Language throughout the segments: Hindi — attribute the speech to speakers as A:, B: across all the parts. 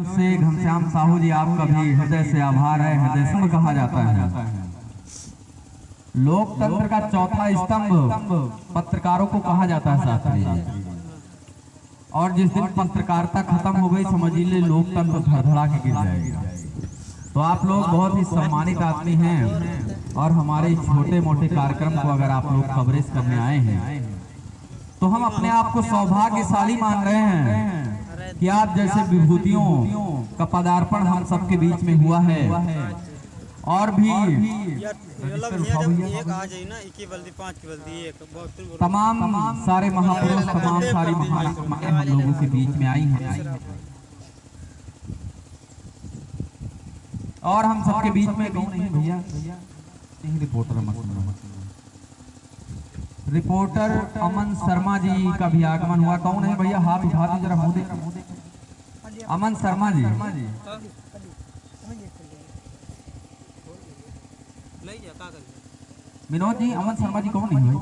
A: से घनश्याम साहू जी आपका भी हृदय से आभार है, हृदय से कहा जाता है। लोकतंत्र का चौथा स्तंभ पत्रकारों को कहा जाता है साथी जी। और जिस दिन पत्रकारिता खत्म हो गई समझ लीजिए लोकतंत्र धड़धड़ा के गिर जाएगा। तो आप लोग बहुत ही सम्मानित आदमी हैं और हमारे छोटे मोटे कार्यक्रम को अगर आप लोग कवरेज करने आए हैं तो हम अपने आप को सौभाग्यशाली मान रहे हैं कि आप जैसे विभूतियों का पदार्पण हम सबके बीच में हुआ है। और भी तमाम सारे महापुरुष तमाम सारी महात्माएं हम लोगों के बीच में आई हैं और हम सबके बीच में नहीं भैया रिपोर्टर अमन शर्मा जी का भी आगमन हुआ। कौन है भैया? हाथ उठा दीजिए जरा मुंह दे। अमन शर्मा जी, विनोद जी, अमन शर्मा जी कौन है?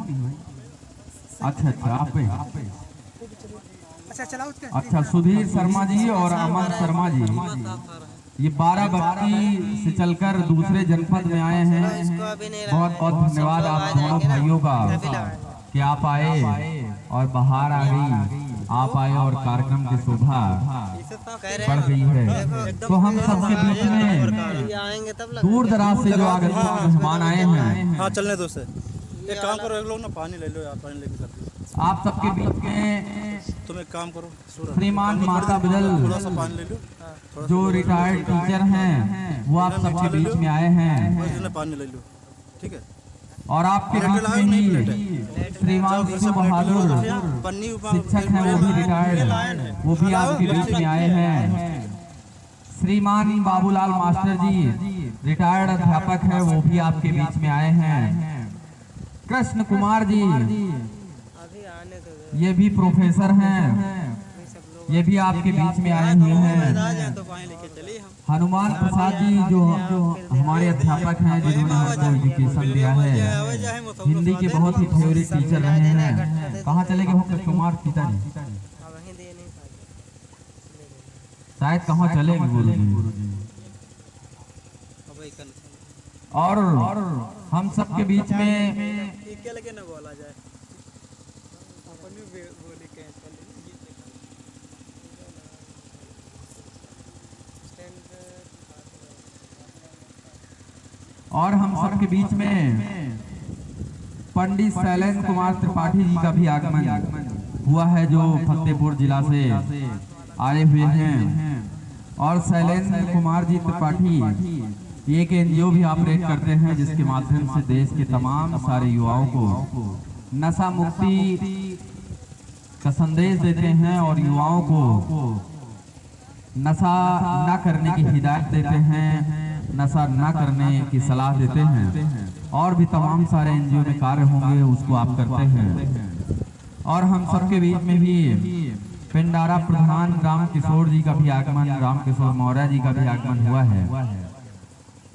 A: अच्छा आप अच्छा सुधीर शर्मा जी और अमन शर्मा जी, ये बाराबंकी से चलकर दूसरे जनपद में आए हैं। बहुत बहुत धन्यवाद आप दोनों भाइयों का कि आप आए और बाहर आ गई, आप आए और कार्यक्रम की शोभा बढ़ गई है। तो हम सबके बीच में दूर दराज से जो आगंतुक मेहमान आए हैं,
B: हाँ चलने दो सर, एक काम करो, एक लोग ना पानी ले लो यार, पानी लेके चलते।
A: आप सबके बीच में
B: तुम एक काम करो,
A: श्रीमान माता बदल
B: थोड़ा सा पानी ले लो,
A: जो रिटायर्ड टीचर हैं वो आप सबके बीच में आए हैं,
B: पानी ले लो, ठीक है।
A: और आपके बीच में ही श्रीमान विष्णु बहादुर शिक्षक हैं, वो भी रिटायर्ड, वो भी आपके बीच में आए हैं। श्रीमान बाबूलाल मास्टर जी रिटायर्ड अध्यापक है, वो भी आपके बीच में आए हैं। कृष्ण कुमार जी ये भी प्रोफेसर हैं, ये भी आपके बीच में आए हुए हैं। हनुमान प्रसाद जी जो हमारे अध्यापक हैं, जिन्होंने हमको एजुकेशन दिया है, हिंदी के बहुत ही फेवरेट टीचर रहे हैं। कहाँ चले गए हो कृष्ण कुमार पिताजी? शायद कहाँ चले गए गुरु जी। और हम सबके बीच में पंडित शैलेंद्र कुमार त्रिपाठी जी का भी आगमन हुआ है, जो फतेहपुर जिला से आए हुए हैं। और शैलेंद्र कुमार जी त्रिपाठी एक एनजीओ भी ऑपरेट करते हैं, जिसके माध्यम से देश के तमाम सारे युवाओं को नशा मुक्ति का संदेश देते हैं और युवाओं को नशा न करने की हिदायत देते हैं, नशा न करने की सलाह देते हैं। और भी तमाम सारे एनजीओ में कार्य होंगे उसको आप करते हैं। और हम सबके बीच में भी पिंडारा प्रधान राम किशोर जी का भी आगमन, राम किशोर मौर्य जी का भी आगमन हुआ है।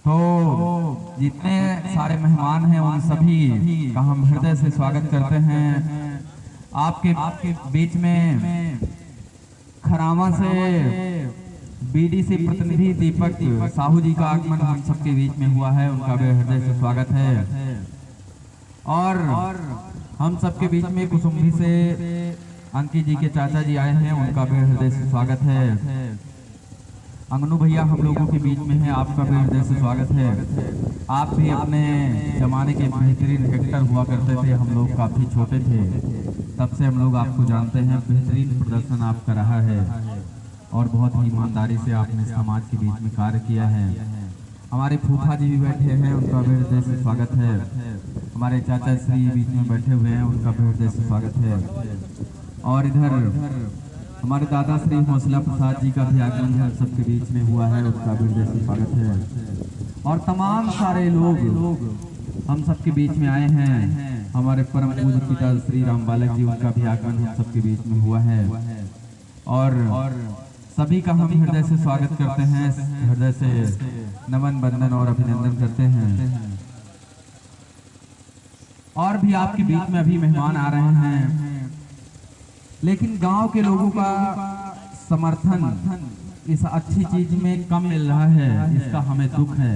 A: तो जितने सारे मेहमान हैं उन सभी का हम हृदय से स्वागत करते हैं। आपके बीच में खरामा से बीडीसी प्रतिनिधि दीपक साहू जी का आगमन हम सबके बीच में हुआ है, उनका भी हृदय से स्वागत है। और हम सबके बीच में कुसुम्भी से अंकित जी के चाचा जी आए हैं, उनका भी हृदय से स्वागत है। अंगनू भैया हम लोगों के बीच में है, आपका भी हृदय से स्वागत है। आप भी अपने जमाने के बेहतरीन एक्टर हुआ करते थे, हम लोग काफ़ी छोटे थे, तब से हम लोग आपको जानते हैं। बेहतरीन प्रदर्शन आपका रहा है और बहुत ही ईमानदारी से आपने समाज के बीच में कार्य किया है। हमारे फूफा जी भी बैठे हैं, उनका भी हृदय से स्वागत है। हमारे चाचा श्री बीच में बैठे हुए हैं, उनका भी हृदय से स्वागत है। और इधर हमारे दादा श्री हौसला प्रसाद जी का भी आगमन हम सबके बीच में हुआ है, उसका भी हृदय से स्वागत है। और तमाम सारे लोग हम सबके बीच में आए हैं। हमारे परम पूज्य पिता श्री राम बालक जी, उनका भी आगमन हम सबके बीच में हुआ है। और सभी का हम हृदय से स्वागत करते हैं, हृदय से नमन बंदन और अभिनंदन करते हैं। और भी आपके बीच में अभी मेहमान आ रहे हैं, लेकिन गांव के लोगों का समर्थन इस अच्छी चीज में कम मिल रहा है, इसका हमें दुख है।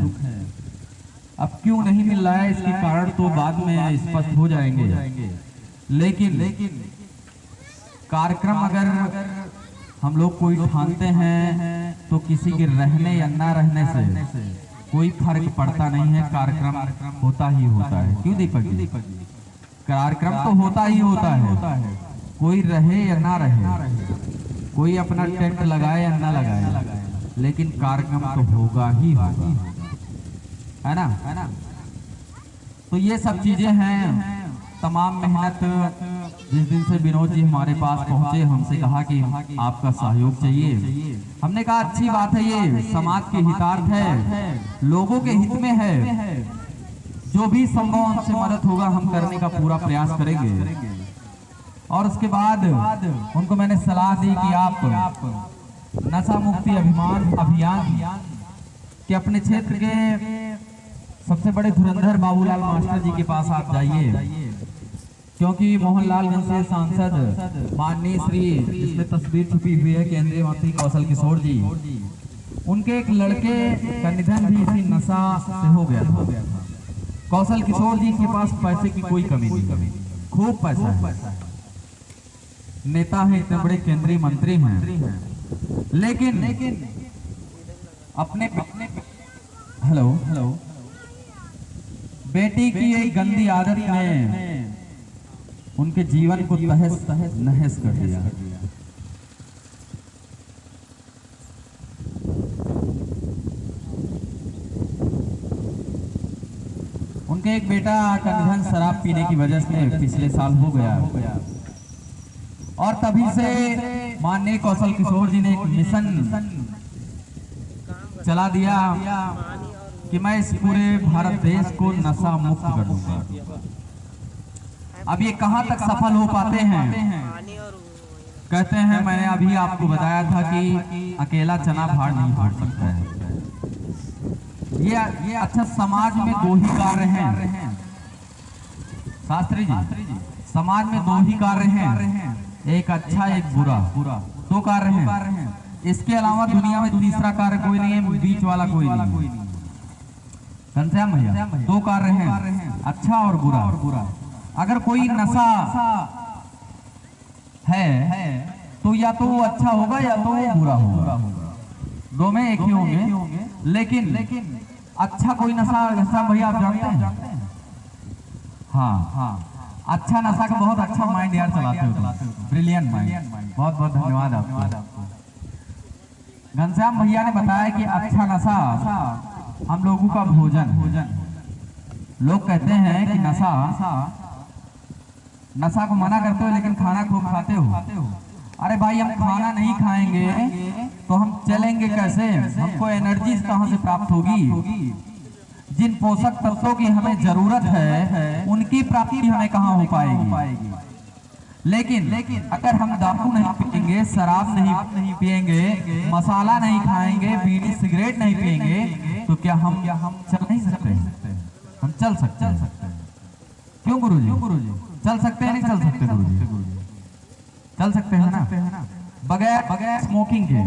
A: अब क्यों नहीं मिल रहा है इसके कारण तो बाद में स्पष्ट हो जाएंगे। लेकिन कार्यक्रम अगर हम लोग कोई ठानते हैं तो किसी के रहने या ना रहने से कोई फर्क पड़ता नहीं है, कार्यक्रम होता ही होता है। क्यों दीपक जी? कार्यक्रम तो होता ही होता है, कोई रहे या ना रहे, कोई अपना टेंट लगाए या ना लगाए, लेकिन कार्यक्रम तो होगा ही होगा, है ना। तो ये सब चीजें हैं। तमाम मेहनत जिस दिन से विनोद जी हमारे पास पहुंचे, हमसे कहा कि आपका सहयोग चाहिए। हमने कहा अच्छी बात है, ये समाज के हितार्थ है, लोगों के हित में है। जो भी संभव हमसे मदद होगा हम करने का पूरा प्रयास करेंगे। और उसके बाद उनको मैंने सलाह दी कि आप नशा मुक्ति अभियान के अपने क्षेत्र के सबसे बड़े धुरंधर बाबूलाल मास्टर जी के पास आप जाइए, क्योंकि मोहनलालगंज से सांसद माननीय श्री, इसमें तस्वीर छुपी हुई है, केंद्रीय मंत्री कौशल किशोर जी, उनके एक लड़के का निधन भी इसी नशा से हो गया था। कौशल किशोर जी के पास पैसे की कोई कमी नहीं, खूब पैसा है, नेता है, इतने बड़े केंद्रीय मंत्री हैं, लेकिन अपने हेलो बेटी की एक गंदी आदत ने उनके जीवन को तहस नहस कर दिया। उनके एक बेटा का निधन शराब पीने की वजह से पिछले साल हो गया, और तभी से माननीय कौशल किशोर जी ने एक मिशन चला दिया कि मैं इस पूरे भारत देश को नशा मुक्त कर दूंगा। अब ये कहां तक सफल हो पाते हैं? कहते हैं, मैंने अभी आपको बताया था कि अकेला चना भाड़ नहीं फोड़ सकता है। ये अच्छा, समाज में दो ही कार्य हैं शास्त्री जी, समाज में दो ही कार्य हैं, एक अच्छा एक बुरा, दो कार्य हैं। इसके अलावा दुनिया में तीसरा कार्य कोई नहीं है, बीच वाला कोई नहीं। घनश्याम भैया, दो कार्य हैं, अच्छा और बुरा। अगर कोई नशा है तो या तो वो अच्छा होगा या तो वो बुरा होगा, दो में एक ही होंगे। लेकिन अच्छा कोई नशा भैया आप जानते हैं? हाँ, अच्छा नशा का बहुत अच्छा माइंड यार चलाते हो, ब्रिलियंट माइंड, बहुत बहुत धन्यवाद आपको। घनश्याम भैया ने बताया कि अच्छा नशा हम लोगों का भोजन। लोग कहते हैं कि नशा को मना करते हो लेकिन खाना खूब खाते हो। अरे भाई, हम खाना नहीं खाएंगे तो हम चलेंगे कैसे? हमको एनर्जी कहां से प्राप्त होगी? जिन पोषक तत्वों की हमें जरूरत है उनकी प्राप्ति हमें कहां हो पाएगी? लेकिन अगर हम दारू नहीं पिएंगे, शराब नहीं पिएंगे, मसाला नहीं खाएंगे, बीड़ी सिगरेट नहीं पिएंगे, तो क्या हम चल नहीं सकते? हम चल सकते हैं। क्यों गुरुजी? चल सकते हैं, नहीं चल सकते गुरुजी? चल सकते हैं ना, बगैर स्मोकिंग के।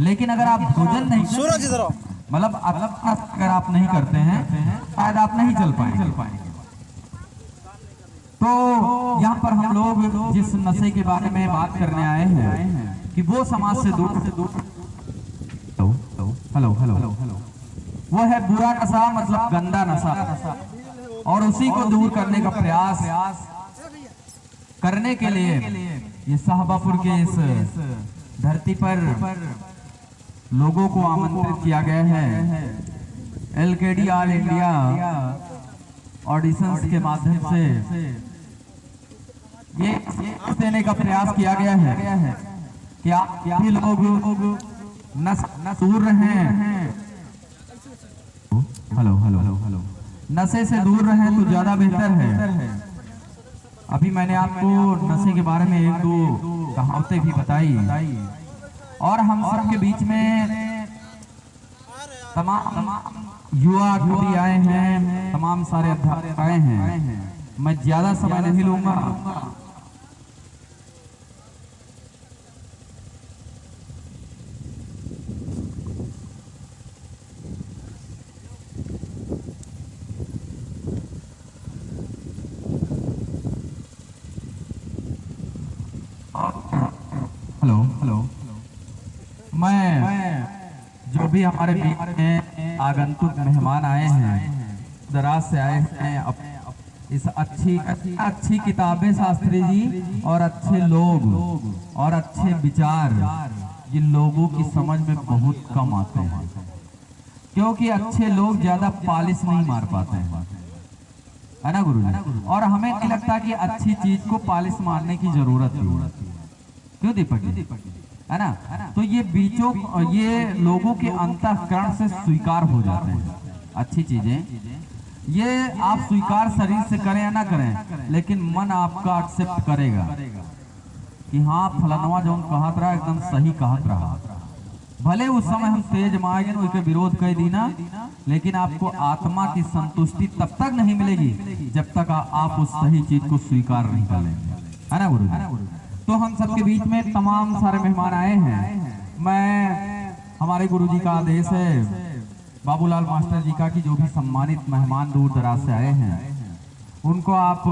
A: लेकिन अगर आप भोजन नहीं, मतलब अगर आप नहीं करते हैं शायद आप नहीं चल पाएंगे। तो यहाँ पर हम लोग जिस नशे के बारे में बात करने आए हैं कि वो समाज से दूर हेलो वो है बुरा नशा, मतलब गंदा नशा, और उसी को दूर करने का प्रयास करने के लिए ये शाहबापुर के इस धरती पर लोगों को आमंत्रित किया गया है। LKD ऑल इंडिया ऑडिशंस के माध्यम से ये देने का प्रयास किया गया है कि आप भी लोग दूर रहें, हेलो नशे से दूर रहें तो ज्यादा बेहतर है। अभी मैंने आपको नशे के बारे में एक दो कहावतें भी बताई, और हम सब के बीच में तमाम युवा भी आए हैं, तमाम सारे अध्यापक आए हैं। मैं ज्यादा समय नहीं लूंगा। जो भी हमारे बीच में आगंतुक मेहमान आए हैं, दराज से आए हैं, इस अच्छी किताबें शास्त्री जी और अच्छे लोग और अच्छे विचार जिन लोगों की समझ में बहुत कम आते हैं, क्योंकि अच्छे लोग ज्यादा पालिश नहीं मार पाते हैं, है ना गुरु जी। और हमें नहीं लगता कि अच्छी चीज को पालिश मारने की जरूरत है, क्यों दीपक जी, है ना। तो ये लोगों के अंतःकरण से स्वीकार हो जाते हैं अच्छी चीजें। ये आप स्वीकार शरीर से करें या ना करें, लेकिन मन आपका एक्सेप्ट करेगा कि हाँ फलानवा जो हम कहत रहा एकदम सही कहत रहा। भले उस समय हम तेज माएंगे उसके विरोध कर दी ना, लेकिन आपको आत्मा की संतुष्टि तब तक नहीं मिलेगी जब तक आप उस सही चीज को स्वीकार नहीं कर लेंगे, है ना गुरु जी। तो हम सबके बीच में तमाम सारे मेहमान आए हैं। मैं हमारे गुरु जी का आदेश है बाबूलाल मास्टर जी का कि जो भी सम्मानित मेहमान दूर दराज से आए हैं उनको आप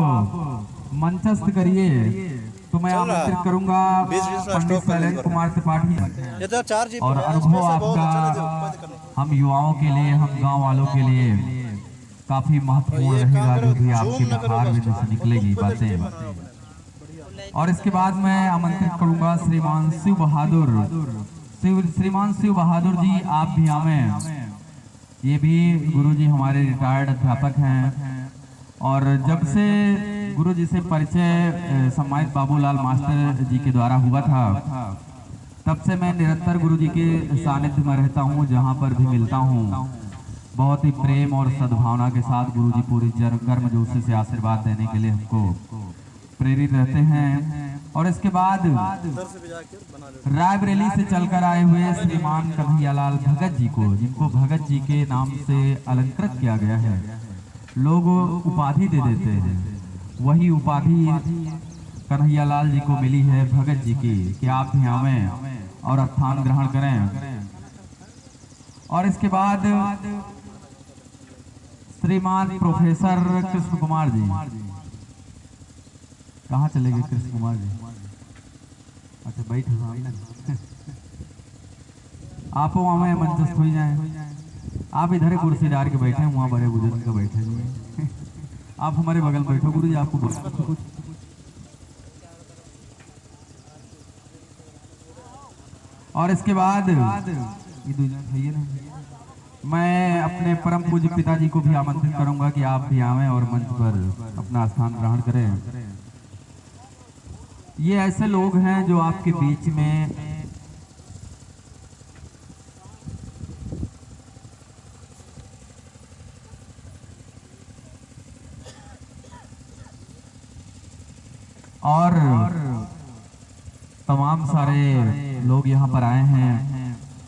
A: मंचस्थ करिए। तो मैं आमंत्रित करूंगा पंडित शैलेंद्र कुमार त्रिपाठी और अनुभव आपका हम युवाओं के लिए, हम गांव वालों के लिए काफी महत्वपूर्ण रहेगा, जो भी आपके व्यवहार में से निकलेगी बातें। और इसके बाद मैं आमंत्रित करूंगा श्रीमान शिव बहादुर जी, आप भी आवें। ये भी गुरुजी हमारे रिटायर्ड अध्यापक हैं और जब से गुरुजी से परिचय सम्मानित बाबूलाल मास्टर जी के द्वारा हुआ था तब से मैं निरंतर गुरुजी के सानिध्य में रहता हूँ। जहाँ पर भी मिलता हूँ बहुत ही प्रेम और सद्भावना के साथ गुरुजी पूरी गर्म जोशी से आशीर्वाद देने के लिए हमको प्रेरित रहते हैं। और इसके बाद रायबरेली से चलकर आए हुए श्रीमान कन्हैयालाल भगत जी को, जिनको भगत जी के नाम से अलंकृत किया गया है, लोग उपाधि दे देते हैं, वही उपाधि कन्हैयालाल जी को मिली है भगत जी की कि आप भी आवें और स्थान ग्रहण करें। और इसके बाद श्रीमान प्रोफेसर कृष्ण कुमार जी, कहाँ चले गए कृष्ण कुमार जी? अच्छा बैठ सामने आप वहाँ में मंचस्थ हो जाए। आप इधर कुर्सी डाल के बैठे हैं, वहाँ बड़े बुजुर्ग का बैठे हैं। आप हमारे बगल बैठो गुरु जी, आपको कुछ। और इसके बाद ये दूसरा ना, मैं अपने परम पूज्य पिताजी को भी आमंत्रित करूंगा कि आप भी आवें और मंच पर अपना स्थान ग्रहण करें। ये ऐसे लोग हैं जो आपके बीच में और तमाम सारे लोग यहाँ पर आए हैं।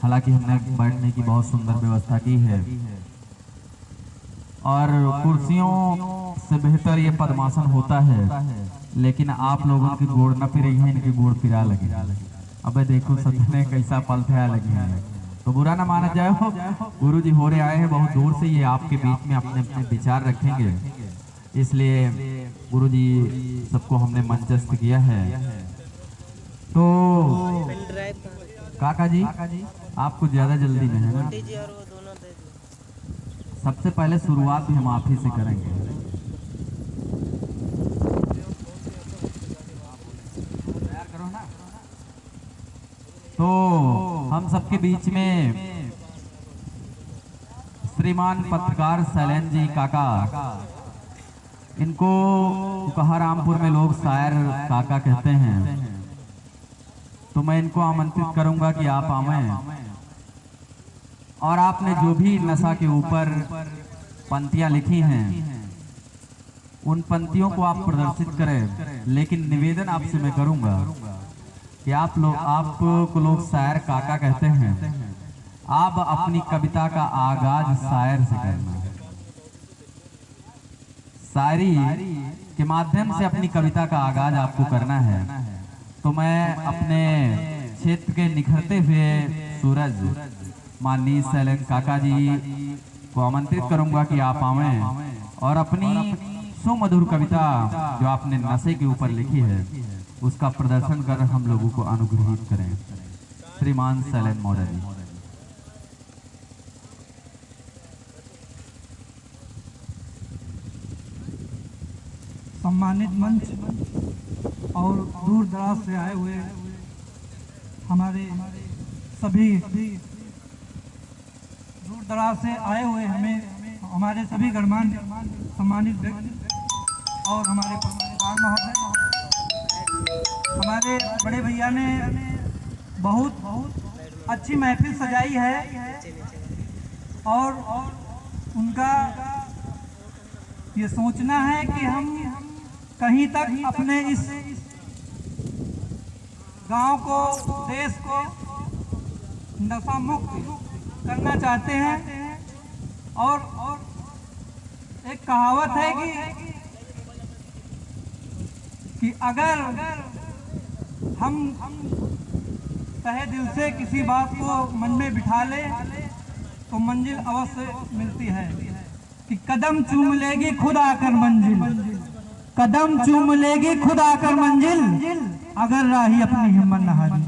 A: हालांकि हमने बैठने की बहुत सुंदर व्यवस्था की है और कुर्सियों से बेहतर ये पद्मासन होता है, लेकिन आप लोगों की गोड़ न फिरे हैं, इनकी गोड़ फिरा लगी। अबे देखो सत्य कैसा पल फैया लगी है, तो बुरा ना माना जाए हो। गुरु जी हो रहे आए हैं बहुत दूर से, ये आपके बीच में अपने अपने विचार रखेंगे, इसलिए गुरु जी सबको हमने मंचस्थ किया है। तो काका जी आपको ज्यादा जल्दी नहीं है ना, सबसे पहले शुरुआत भी हम आप ही से करेंगे। तो हम सबके बीच में श्रीमान पत्रकार शैलेंद्र जी काका, इनको कहारामपुर में लोग शायर काका कहते हैं, तो मैं इनको आमंत्रित करूंगा कि आप आवें और आपने जो भी नशा के ऊपर पंक्तियां लिखी हैं उन पंक्तियों को आप प्रदर्शित करें। लेकिन निवेदन आपसे मैं करूंगा कि आपको लोग शायर काका कहते हैं, आप अपनी कविता का आगाज शायर से करना, शायरी के माध्यम से अपनी कविता का आगाज आपको करना है। तो मैं अपने क्षेत्र के निखरते हुए सूरज माननीय शैलेंद्र काका जी को आमंत्रित करूंगा कि आप आवें और अपनी सुमधुर कविता जो आपने नशे के ऊपर लिखी है उसका प्रदर्शन कर हम लोगों को अनुग्रहित करें। श्रीमान शैलेंद्र मौर्य जी।
C: सम्मानित मंच और दूर दराज से आए हुए हमारे सभी दूर दराज से आए हुए हमारे सभी गणमान्य सम्मानित व्यक्ति और हमारे प्रधान महोदय, हमारे बड़े भैया ने बहुत अच्छी महफिल सजाई है और उनका ये सोचना है कि हम कहीं तक अपने इस गांव को, देश को नशा मुक्त करना चाहते हैं। और एक कहावत है कि अगर हम तहे दिल से किसी बात को मन में बिठा ले तो मंजिल अवश्य मिलती है। कि कदम चूम लेगी खुद आकर मंजिल, कदम चूम लेगी खुद आकर मंजिल, अगर राही अपनी हिम्मत न हारी।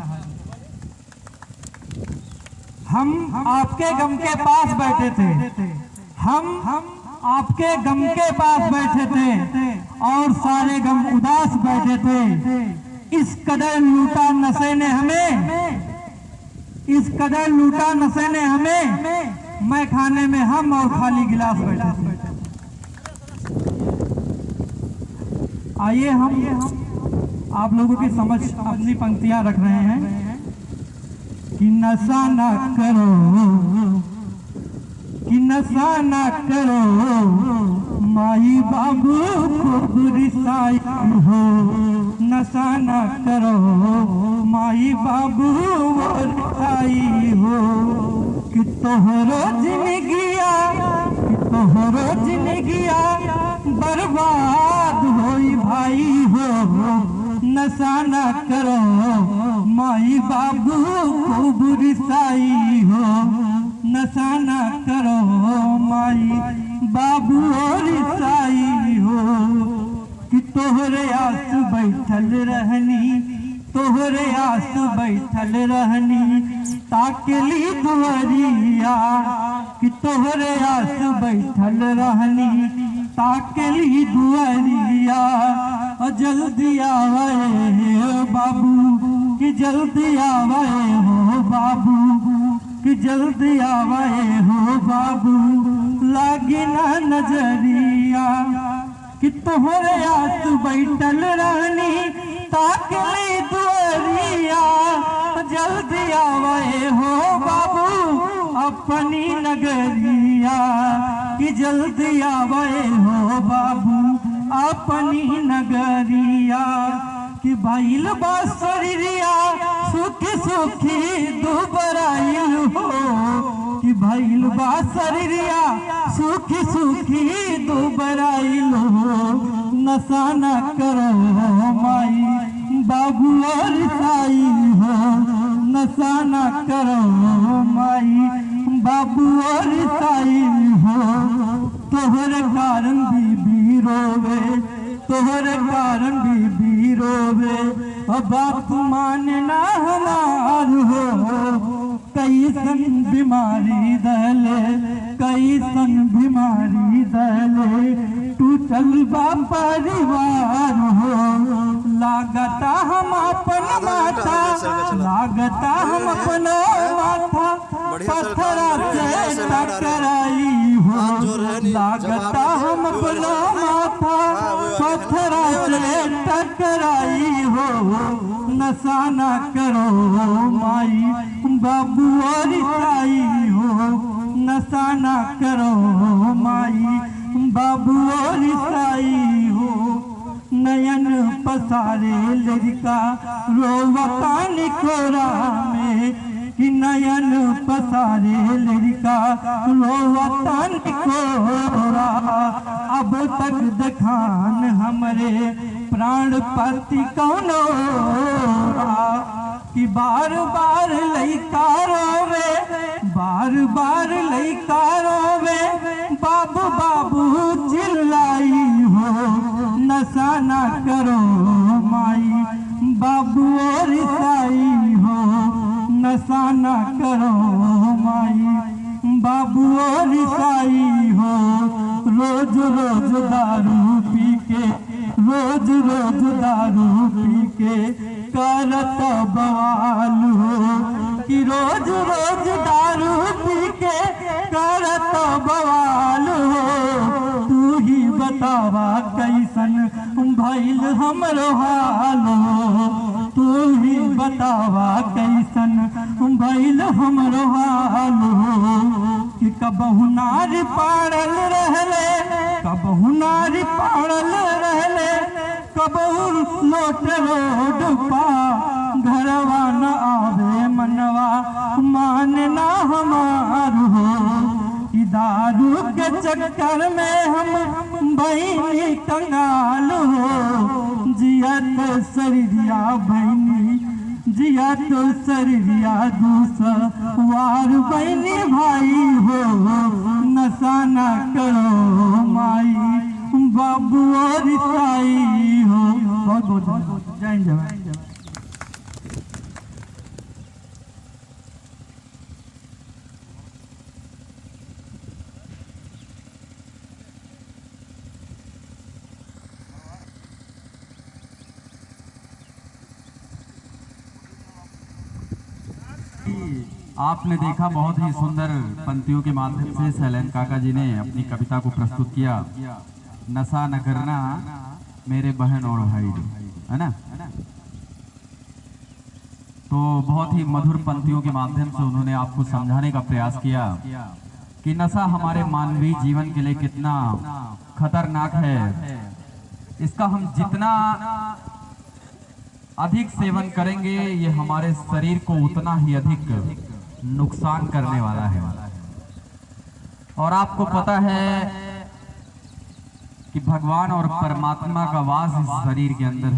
C: हम आपके गम के पास बैठे थे, हम आपके गम के पास बैठे थे और सारे गम उदास बैठे थे। इस कदर लूटा नशे ने हमें, इस कदर लूटा नशे ने हमें, मैं खाने में हम और खाली गिलास बैठे थे। आइए हम आप लोगों की समझ अपनी पंक्तियां रख रहे हैं कि नशा ना करो, कि नशा ना करो, माई बाबू को बुरी साई हो। नशा ना करो, माई बाबू बुरी साई हो। कि तोहरो जिंदगिया, कि तोहरो जिंदगिया बर्बाद होई भाई हो। नशा ना करो, माई बाबू को बुरी साई हो। नशा ना करो, माई बाबू और साई हो। कि तोहरे आस बैठल रहनी, तोहरे आस बैठल रहनी, ताकली दुआरिया। कि तोहरे आस बैठल रहनी, ताकली दुआरिया। जल्दी आवे बाबू, कि जल्दी आवे हो बाबू, कि जल्दी आवे हो बाबू, लागी ना नजरिया। कि तोहरे आस बैठल रहनी, ताकली दुआरिया। जल्दी आवे हो बाबू अपनी नगरिया। कि जल्दी आवे हो बाबू अपनी नगरिया। कि भाईल बासरिया सुखी सुखी दुबराइल हो। कि भाईल बासरिया सुखी सुखी दुबराइल हो। नशा न करो माई बाबू और साई हो। नशा न करो माई बाबू और साई हो। तोहरे कारण बीबी रोवे, तोहरे कारण बीबी रोवे। बाप माने ना हमार हो। कैसन बीमारी दले, कैसन बीमारी दले, टूटल बा परिवार हो। लागता हम अपन माथा, लागता हम अपना माथा पत्थरा से टकराई हो। लागता हम अपना माथा पत्थरा से टकराई हो। नशा ना करो माई बाबू और साई हो। नशा ना करो माई बाबू और साई हो। नयन पसारे लड़का रोवता निकोरा में। कि नयन पसारे लड़का रोवता निकोरा। अब तक दखान हमरे प्राण पति कौनो। कि बार बार लइका रोवे, बार बार लइका रोवे, बाबू बाबू चिल्लाई हो। नशा ना करो माई बाबू और साई हो। नशा ना करो माई बाबू और साई हो। रोज रोज दारू पी के रोज रोज दारू पी के करत बवाल हो, कि रोज रोज दारू पी के करत बवाल हो। तू ही बतावा कैसन भइल हमरो हाल हो, तू ही बतावा कैसन भइल हमरो हाल हो। कि कबहु नारी पाड़ल रहले, कबहु नारी पाड़ल रहले, कबहु लोट रोड पा घरवा न आवे मनवा मानना हमार हो। कि दारू के चक्कर में हम बहनी कंगाल हो, जिया तो सरिया बहनी, जिया तो सरिया दूसवार बहनी भाई हो। नशा न करो माई बाबू और साई हो। बहुत बहुत जय जवान।
A: आपने देखा बहुत ही सुंदर पंक्तियों के माध्यम से सैलेन काका जी ने अपनी कविता को प्रस्तुत किया। नशा न करना मेरे बहन और भाई, है ना। तो बहुत ही मधुर पंक्तियों के माध्यम से उन्होंने आपको समझाने का प्रयास किया कि नशा हमारे मानवीय जीवन के लिए कितना खतरनाक है। इसका हम जितना अधिक सेवन करेंगे ये हमारे शरीर को उतना ही अधिक नुकसान करने वाला है। और आपको पता है कि भगवान और परमात्मा का वास इस शरीर के अंदर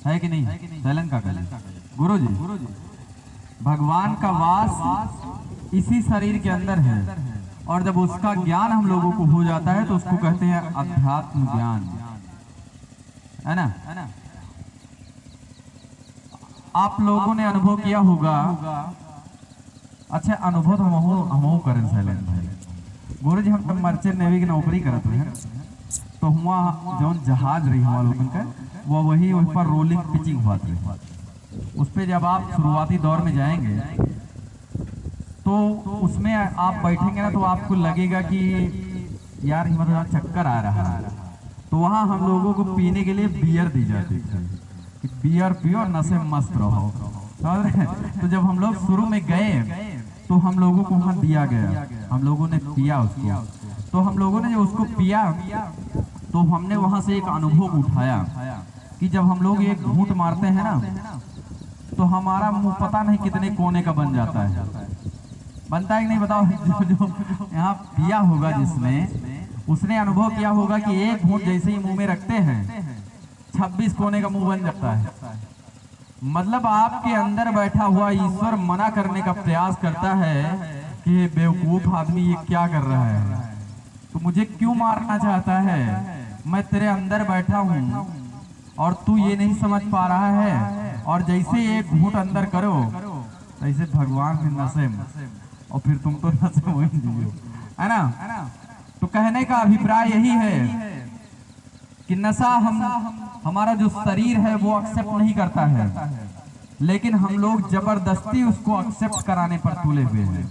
A: है कि नहीं? सैलेन काका जी, गुरु जी, भगवान का वास इसी शरीर के अंदर है। और जब उसका ज्ञान हम लोगों को हो जाता है तो उसको कहते हैं अध्यात्म ज्ञान, है ना। आप लोगों ने अनुभव किया होगा। अच्छा, अनुभव तो हम करें सैलेन भाई। गुरु जी, हम मर्चेंट नेवी की नौकरी करते हैं तो हुआ जो जहाज रही हमारे लोगों का वो वही पर रोलिंग पिचिंग हुआ था। उस पर जब आप शुरुआती दौर में जाएंगे तो उसमें आप बैठेंगे ना तो आपको लगेगा कि यार मतलब चक्कर आ रहा है। तो वहाँ हम लोगों को पीने के लिए बियर दी जाती थी कि बियर पियो और नशे मस्त रहो। तो जब हम लोग शुरू में गए तो हम लोगों को वहाँ दिया गया, हम लोगों ने पिया उसको। तो हम लोगों ने जब उसको पिया तो हमने वहाँ से एक अनुभव उठाया कि जब हम लोग एक घूंट मारते हैं ना तो हमारा मुंह पता नहीं कितने कोने का बन जाता है। बनता है कि नहीं बताओ? जो यहाँ पिया होगा जिसने, उसने अनुभव किया होगा कि एक घूंट जैसे ही मुंह में रखते हैं 26 कोने का मुंह बन जाता है। मतलब आपके अंदर बैठा हुआ ईश्वर मना करने का प्रयास करता है कि बेवकूफ आदमी ये क्या कर रहा है, तो मुझे क्यों मारना चाहता है? मैं तेरे अंदर बैठा हूँ और तू ये नहीं समझ पा रहा है। और जैसे एक घूंट अंदर करो तैसे भगवान के नशे में, और फिर तुम तो नशे में जियो, है ना। तो कहने का अभिप्राय यही है कि नशा हमारा जो शरीर है वो एक्सेप्ट नहीं करता है, लेकिन हम लोग जबरदस्ती उसको एक्सेप्ट कराने पर तुले हुए हैं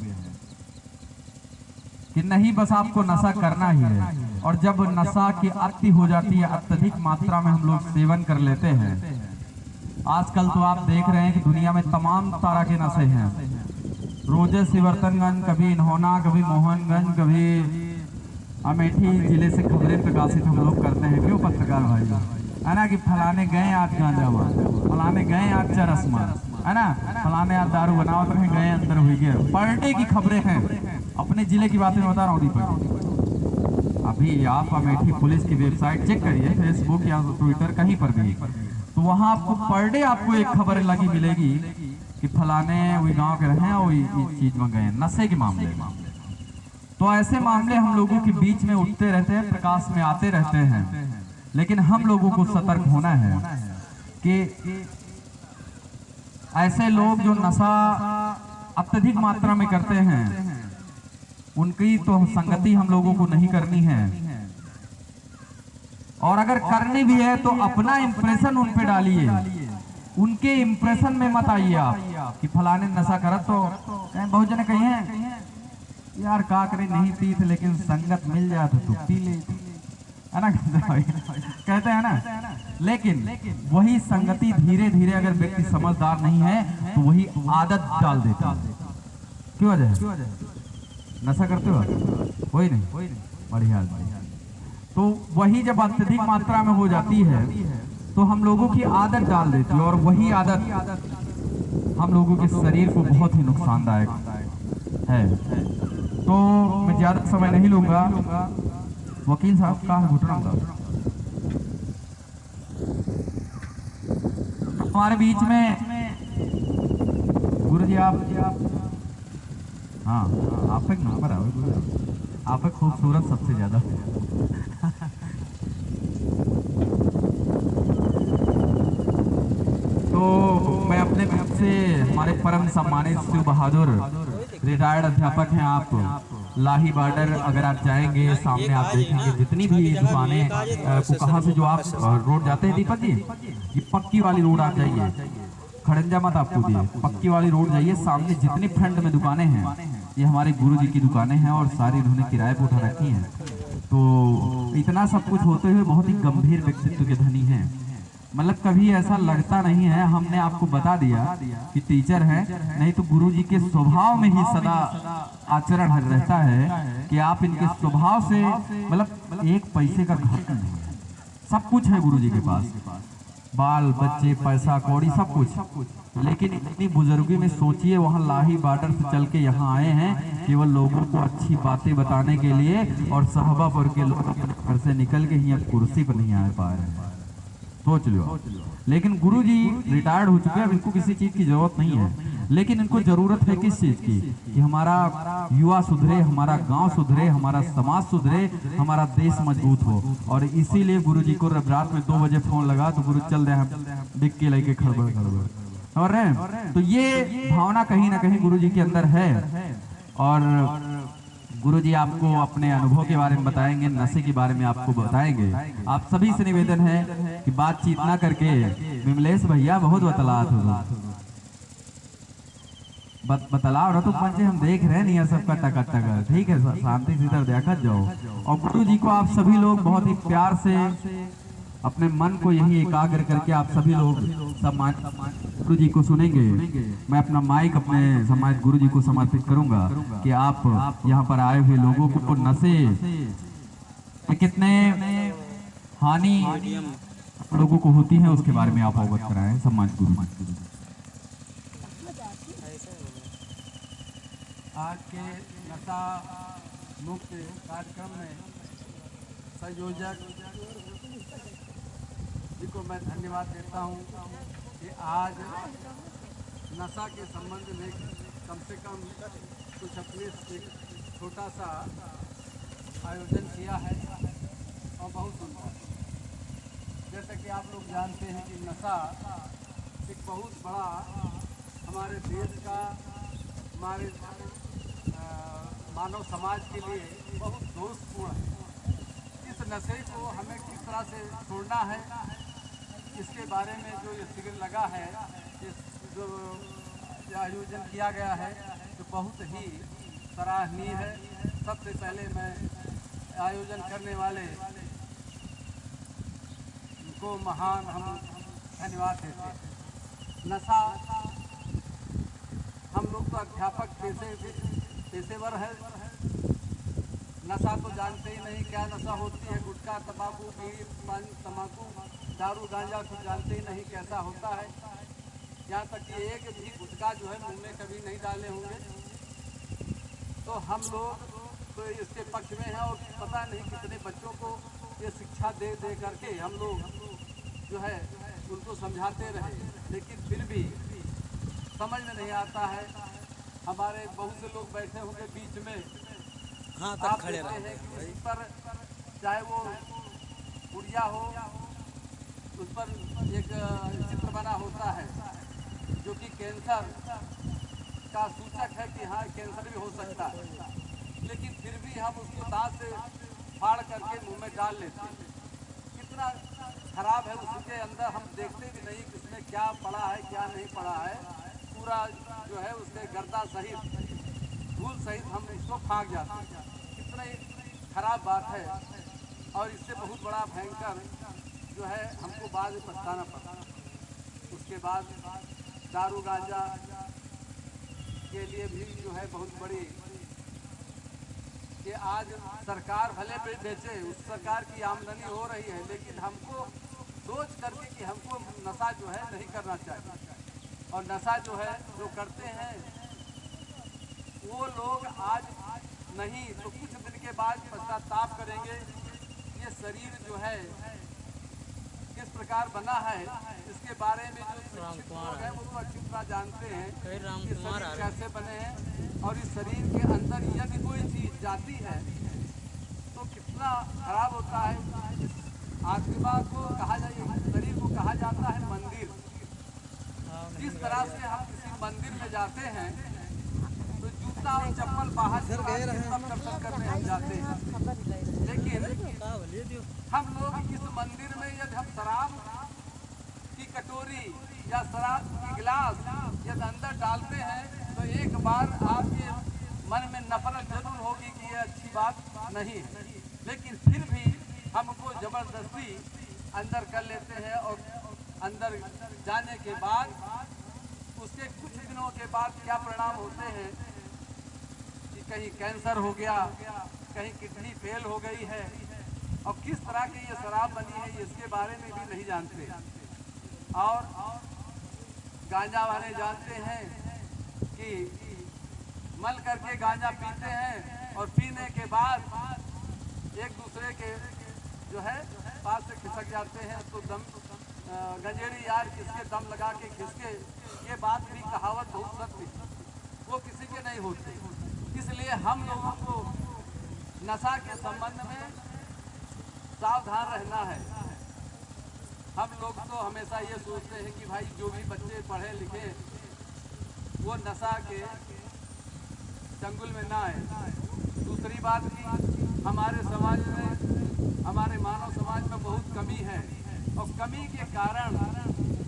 A: कि नहीं बस आपको नशा करना ही है। और जब नशा की अति हो जाती है, अत्यधिक मात्रा में हम लोग सेवन कर लेते हैं। आजकल तो आप देख रहे हैं कि दुनिया में तमाम तरह के नशे हैं। रोजे सिवर्तनगंज, कभी इन्होना, कभी मोहनगंज, कभी अमेठी जिले से खबरें प्रकाशित हम लोग करते हैं। क्यों पत्रकार भाई, है ना, कि फलाने गए आज गांजा मार, फलाने गए आज चरस मार, है ना, फलाने आज दारू बनावत रहे, गए अंदर हुई गए। पर डे की खबरें हैं। अपने जिले की बातें बता रहा हूँ दीपक। अभी आप अमेठी पुलिस की वेबसाइट चेक करिए, फेसबुक या ट्विटर कहीं पर भी, तो वहाँ आपको पर डे आपको एक खबर लगी मिलेगी कि फलाने वही गांव के रहे और इस चीज में गए नशे के मामले में। तो ऐसे मामले हम लोगों के बीच में उठते रहते हैं, प्रकाश में आते रहते हैं। लेकिन हम लोगों को सतर्क होना है कि ऐसे लोग जो नशा अत्यधिक मात्रा में करते हैं उनकी तो संगति हम लोगों को नहीं करनी है। और अगर करनी भी है तो अपना इम्प्रेशन उन पे डालिए, उनके इम्प्रेशन में मत आइए आप कि फलाने नशा करत तो कहीं बहुत जने कही हैं यार का करे नहीं पी थे लेकिन संगत मिल जाए तो पी ले, है ना कहते हैं ना। लेकिन वही संगति धीरे धीरे अगर व्यक्ति समझदार नहीं है तो वही आदत डाल देता है। क्यों वजह है? नशा करते हो वही नहीं, बढ़िया। तो वही जब अत्यधिक मात्रा में हो जाती है तो हम लोगों की आदत डाल देती है और वही आदत हम लोगों के शरीर को बहुत ही नुकसानदायक है। तो मैं ज्यादा समय नहीं लूंगा, वकील साहब का घुटना हमारे बीच में गुरु जी आप हाँ आप एक नंबर आओ गुरु, आप एक खूबसूरत सबसे ज्यादा तो मैं अपने तरफ से हमारे परम सम्मानित शिव बहादुर रिटायर्ड अध्यापक हैं आप, लाही बॉर्डर अगर आप जाएंगे सामने आप देखेंगे जितनी भी दुकानें को कहाँ से जो आप रोड जाते हैं दीपक जी, ये पक्की वाली रोड आप जाइए, खड़ंजा मत आपको दिए, पक्की वाली रोड जाइए, सामने जितनी फ्रंट में दुकानें हैं ये हमारे गुरु जी की दुकानें हैं और सारी इन्होंने किराए पर उठा रखी हैं। तो इतना सब कुछ होते हुए बहुत ही गंभीर व्यक्तित्व के धनी हैं, मतलब कभी ऐसा लगता नहीं है। हमने आपको बता दिया कि टीचर है, नहीं तो गुरुजी के स्वभाव में ही सदा आचरण रहता है कि आप इनके स्वभाव से मतलब एक पैसे का घाट नहीं है, सब कुछ है गुरुजी के पास, बाल बच्चे पैसा कौड़ी सब कुछ। लेकिन इतनी बुजुर्गी में सोचिए वहाँ लाही बॉर्डर से चल के यहाँ आए हैं केवल लोगों को अच्छी बातें बताने के लिए, और साहबापुर के लोग घर से निकल के यहाँ कुर्सी पर नहीं आ पा रहे हैं, सोच लो। लेकिन गुरुजी रिटायर्ड हो चुके हैं, इनको किसी चीज की जरूरत नहीं है, लेकिन इनको जरूरत है किस चीज की कि हमारा युवा सुधरे, हमारा गांव सुधरे, हमारा समाज सुधरे, हमारा देश मजबूत हो। और इसीलिए गुरुजी को रात में 2 बजे फोन लगा तो गुरु चल रहे हैं डिक्की लेके खड़बड़ खड़बड़ और रहे। तो ये भावना कहीं ना कहीं गुरुजी के अंदर है। और गुरुजी आपको अपने अनुभव के बारे में बताएंगे, नशे के बारे में आपको बताएंगे। आप सभी से निवेदन है कि बातचीत ना करके, विमलेश भैया बहुत बतलात हो, बतलाओ ना तो पंचे हम देख रहे नहीं है सबका टका टका, ठीक है शांति से इधर देखा जाओ। और गुरुजी को आप सभी लोग बहुत ही प्यार से अपने मन को यही एकाग्र करके आप सभी लोग सम्मान गुरु जी को सुनेंगे। मैं अपना माइक अपने सम्मानित गुरु जी को समर्पित करूंगा कि आप यहाँ पर आए हुए लोगों को नशे कितने हानि लोगों को होती है उसके बारे में आप अवगत कराएं सम्मानित गुरु जी।
B: आज के नशा मुक्त कार्यक्रम में संयोजक जी को मैं धन्यवाद देता हूँ कि आज नशा के संबंध में कम से कम कुछ अपने छोटा सा आयोजन किया है और बहुत सुंदर। जैसे कि आप लोग जानते हैं कि नशा एक बहुत बड़ा हमारे देश का, हमारे मानव समाज के लिए बहुत दोषपूर्ण है। इस नशे को हमें किस तरह से छोड़ना है, इसके बारे में जो ये शिविर लगा है, जो आयोजन किया गया है, तो बहुत ही सराहनीय है। सबसे पहले मैं आयोजन करने वाले को महान हम धन्यवाद देते हैं। नशा, हम लोग तो अध्यापक पेशेवर है, नशा तो जानते ही नहीं क्या नशा होती है। गुटखा, तंबाकू, बीड़ी, पान, तंबाकू, दारू, गांजा कुछ जानते ही नहीं कैसा होता है। यहाँ तक कि एक भी गुटखा जो है मुंह में कभी नहीं डाले होंगे। तो हम लोग तो इसके पक्ष में हैं और पता नहीं कितने बच्चों को ये शिक्षा दे करके हम लोग जो है उनको समझाते रहे, लेकिन फिर भी समझ में नहीं आता है। हमारे बहुत से लोग बैठे होंगे बीच में, आप खड़े हैं कि उस पर चाहे वो गुड़िया हो, उस पर एक चित्र बना होता है जो कि कैंसर का सूचक है कि हाँ कैंसर भी हो सकता है, लेकिन फिर भी हम उसको दांत से फाड़ करके मुंह में डाल लेते हैं। इतना खराब है, उसके अंदर हम देखते भी नहीं कि उसमें क्या पड़ा है क्या नहीं पड़ा है। पूरा जो है उसके गर्दा सहित, धूल सहित हम इसको फाँक जाते हैं। कितना खराब बात है। और इससे बहुत बड़ा भयंकर जो है हमको बाद में पछताना पड़ा। उसके बाद दारू गांजा के लिए भी जो है बहुत बड़ी कि आज सरकार भले पे बेचे, उस सरकार की आमदनी हो रही है, लेकिन हमको सोच करके कि हमको नशा जो है नहीं करना चाहिए। और नशा जो है जो करते हैं वो लोग आज नहीं तो कुछ दिन के बाद पश्चाताप करेंगे। ये शरीर जो है किस प्रकार बना है इसके बारे में जो शिक्षित लोग हैं वो तो अच्छी तरह जानते हैं कि शरीर कैसे बने हैं। और इस शरीर के अंदर यदि कोई चीज़ जाती है तो कितना खराब होता है। इस आत्मा को कहा जाए, शरीर को कहा जाता है मंदिर। जिस तरह से हम किसी मंदिर में जाते हैं तो जूता और चप्पल बाहर सब दर्शन करने हम जाते हैं, लेकिन हम लोग इस मंदिर में यदि हम शराब की कटोरी या शराब की गिलास यदि अंदर डालते हैं तो एक बार आपके मन में नफरत जरूर होगी कि ये अच्छी बात नहीं है, लेकिन फिर भी हमको जबरदस्ती अंदर कर लेते हैं। और अंदर जाने के बाद उसके कुछ दिनों के बाद क्या परिणाम होते हैं कि कहीं कैंसर हो गया, कहीं किडनी फेल हो गई है, और किस तरह की ये शराब बनी है इसके बारे में भी नहीं जानते। और गांजा वाले जानते हैं कि मल करके गांजा पीते हैं और पीने के बाद एक दूसरे के जो है पास से खिसक जाते हैं तो दम गंजेड़ी यार किसके दम लगा के खिसके, ये बात भी कहावत बहुत सत्य, वो किसी के नहीं होती। इसलिए हम लोगों को नशा के संबंध में सावधान रहना है। हम लोग तो हमेशा ये सोचते हैं कि भाई जो भी बच्चे पढ़े लिखे वो नशा के चंगुल में ना आए। दूसरी बात की हमारे समाज में, हमारे मानव समाज में बहुत कमी है, और कमी के कारण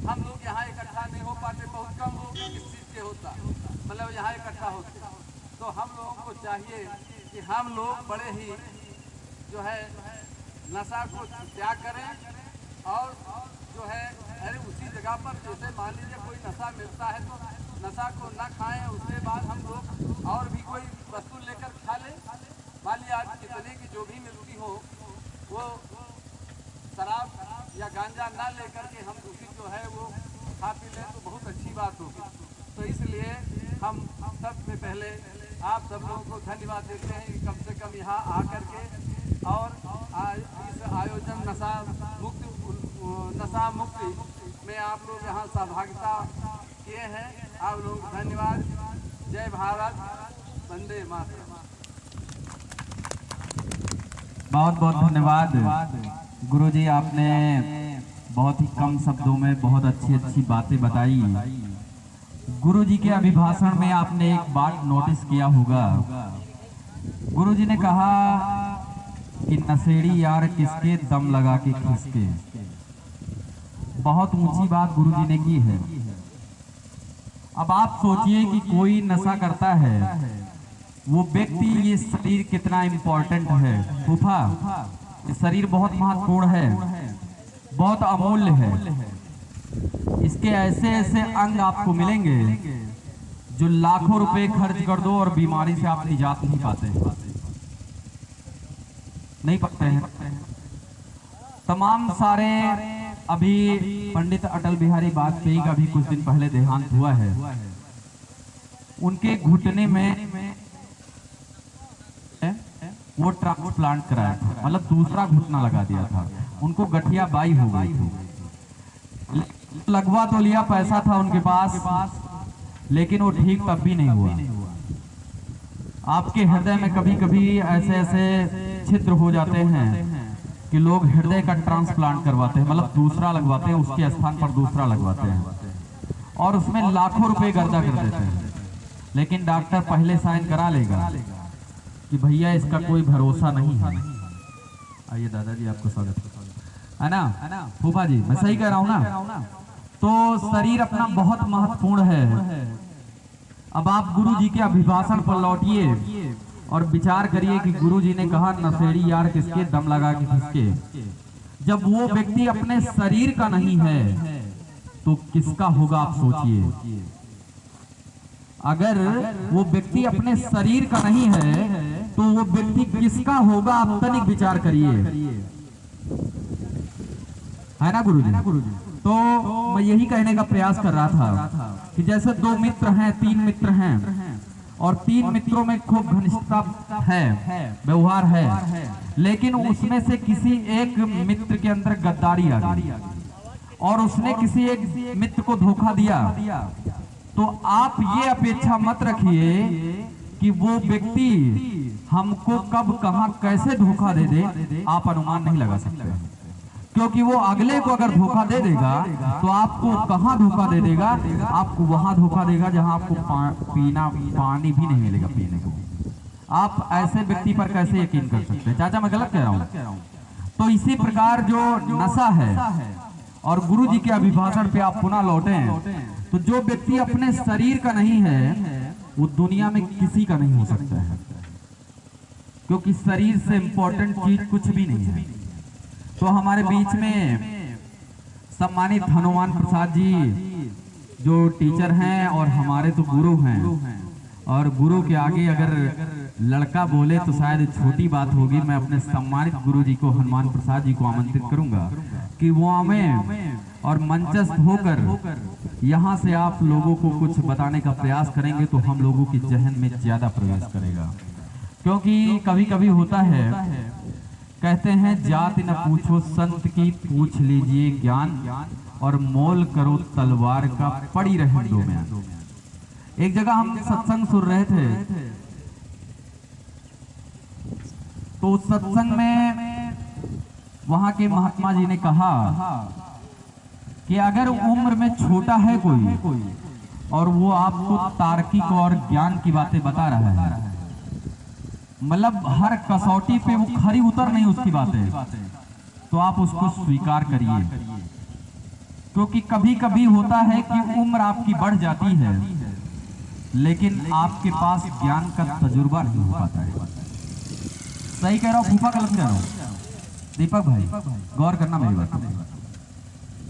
B: हम लोग यहाँ इकट्ठा नहीं हो पाते। बहुत कम लोग इस चीज़ के होता मतलब यहाँ इकट्ठा होते। तो हम लोगों को चाहिए कि हम लोग बड़े ही जो है नशा को त्याग करें। और जो है अरे उसी जगह पर जैसे मान लीजिए कोई नशा मिलता है तो नशा को न खाएं, उसके बाद हम लोग और भी कोई वस्तु लेकर खा लें। मान लीजिए आज कितने की जो भी मिलती हो वो शराब या गांजा ना लेकर के हम दूसरी जो है वो खा पी लें तो बहुत अच्छी बात होगी। तो इसलिए हम सबसे पहले आप सब लोगों को धन्यवाद देते हैं कि कम से कम यहाँ आकर के और इस आयोजन नशा मुक्ति में आप लोग यहाँ सहभागिता किए हैं। आप लोग धन्यवाद। जय भारत, वंदे मातरम।
A: बहुत बहुत धन्यवाद गुरुजी, आपने बहुत ही कम शब्दों में बहुत अच्छी अच्छी बातें बताई। गुरुजी के अभिभाषण में आपने एक बात नोटिस किया होगा, गुरुजी ने कहा कि नशेड़ी यार किसके दम लगा के खिसके। बहुत ऊंची बात गुरुजी ने की है। अब आप सोचिए कि कोई नशा करता है, वो व्यक्ति, ये शरीर कितना इम्पोर्टेंट है। फूफा, ये शरीर बहुत महत्वपूर्ण है, बहुत अमूल्य है। इसके ऐसे ऐसे अंग आपको मिलेंगे जो लाखों रुपए खर्च कर दो और बीमारी से आप निजात नहीं पाते हैं। तमाम सारे, अभी पंडित अटल बिहारी वाजपेयी का भी कुछ दिन पहले देहांत हुआ है। उनके घुटने में वो ट्रांसप्लांट कराया था, मतलब दूसरा घुटना लगा दिया था। उनको गठिया बाई हो गई थी। लगवा तो लिया, पैसा था उनके पास, लेकिन वो ठीक तब भी नहीं हुआ। आपके हृदय में कभी कभी ऐसे ऐसे छिद्र हो जाते हैं कि लोग हृदय का ट्रांसप्लांट करवाते हैं, मतलब दूसरा लगवाते हैं, उसके स्थान पर दूसरा लगवाते हैं और उसमें लाखों रुपए गर्दा कर देते हैं। लेकिन डॉक्टर पहले साइन करा लेगा कि भैया इसका कोई भरोसा नहीं है। आइए दादाजी, आपको स्वागत है। है ना फूफा जी, मैं सही कह रहा हूँ ना? तो शरीर अपना बहुत महत्वपूर्ण है। अब आप गुरु जी के अभिभाषण पर लौटिए और विचार करिए कि गुरु जी ने कहा नशेड़ी यार किसके, दम लगा के किसके। जब वो व्यक्ति अपने शरीर का नहीं है तो किसका होगा आप सोचिए। अगर वो व्यक्ति अपने शरीर का नहीं है तो वो व्यक्ति किसका होगा आप तनिक विचार करिए, है ना गुरु जी? तो मैं यही कहने का प्रयास कर रहा था कि जैसे 2 मित्र हैं, 3 मित्र हैं और 3 मित्रों में खूब घनिष्ठता है, व्यवहार है, लेकिन उसमें से किसी एक मित्र के अंदर गद्दारी आ गई और उसने किसी एक मित्र को धोखा दिया, तो आप ये अपेक्षा मत रखिए कि वो व्यक्ति हमको कब कहां कैसे धोखा दे दे, आप अनुमान नहीं लगा सकते, क्योंकि वो अगले को अगर धोखा दे देगा तो आपको कहां धोखा दे देगा, आपको वहां धोखा देगा जहां आपको पानी भी नहीं मिलेगा पीने को। आप ऐसे व्यक्ति पर कैसे यकीन कर सकते हैं? चाचा मैं गलत कह रहा हूं? तो इसी प्रकार जो नशा है और गुरु जी के अभिभाषण पे आप पुनः लौटे, तो जो व्यक्ति अपने शरीर का नहीं है वो दुनिया में किसी का नहीं हो सकता है, क्योंकि शरीर से इंपॉर्टेंट चीज कुछ भी नहीं है। तो हमारे बीच में सम्मानित हनुमान प्रसाद जी जो टीचर हैं और हमारे तो गुरु हैं, और गुरु के आगे अगर लड़का बोले तो शायद छोटी बात होगी। मैं अपने सम्मानित गुरु जी को, हनुमान प्रसाद जी को आमंत्रित करूंगा कि वो हमें और मंचस्थ होकर यहाँ से आप लोगों को कुछ बताने का प्रयास करेंगे तो हम लोगों की जहन में ज्यादा प्रवेश करेगा। क्योंकि कभी कभी होता है, कहते हैं जाति न पूछो संत की, पूछ लीजिए ज्ञान, और मोल करो तलवार का, पड़ी रहे दो में। एक जगह हम सत्संग सुन रहे थे, तो उस सत्संग में वहां के महात्मा जी ने कहा कि अगर उम्र में छोटा है कोई और वो आपको तार्किक और ज्ञान की बातें बता रहा है, मतलब हर कसौटी पे वो खरी उतर नहीं उसकी बातें, तो आप उसको स्वीकार करिए। क्योंकि कभी कभी होता है कि उम्र आपकी बढ़ जाती है लेकिन आपके पास ज्ञान का तजुर्बा नहीं हो पाता है। सही कह रहा हूँ फूफा, गलत कह रहा हूँ? दीपक भाई गौर करना मेरी बात,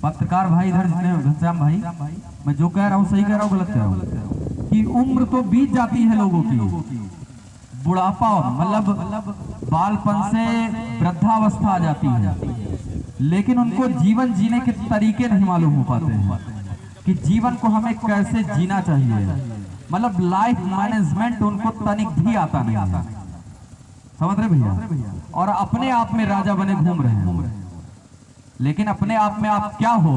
A: पत्रकार भाई इधर जितने, घनश्याम भाई, मैं जो कह रहा हूँ सही कह रहा हूँ गलत कह रहा हूँ? कि उम्र तो बीत जाती है लोगों की, बुढ़ापा मतलब बालपन से वृद्धावस्था आ जाती है, लेकिन उनको जीवन जीने के तरीके नहीं मालूम हो पाते हैं कि जीवन को हमें कैसे जीना चाहिए। मतलब लाइफ मैनेजमेंट उनको तनिक भी आता नहीं है, समझ रहे भैया? और अपने आप में राजा बने घूम रहे हैं, लेकिन अपने आप में आप क्या हो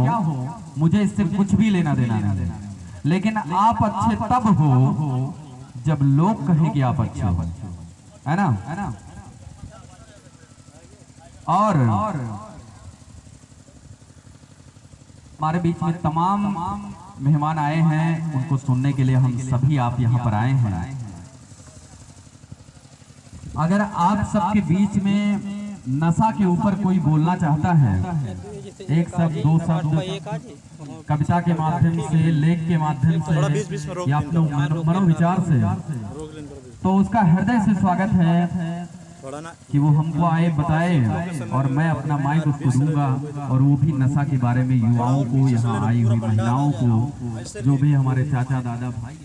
A: मुझे इससे कुछ भी लेना देना नहीं, लेकिन आप अच्छे तब हो जब लोग कहें कि आप अच्छे हो, है ना? और हमारे बीच में तमाम मेहमान आए हैं, उनको सुनने के लिए हम सभी आप यहाँ पर आए हैं। अगर आप सबके बीच में नशा के ऊपर कोई बोलना चाहता है, एक शब्द, 2 शब्द, कविता के माध्यम से, लेख के माध्यम से, या अपने मनोविचार से, तो उसका हृदय से स्वागत है कि वो हमको आए बताए और मैं अपना माइक उसको दूंगा, और वो भी नशा के बारे में युवाओं को, यहाँ आई हुई महिलाओं को, जो भी हमारे चाचा दादा भाई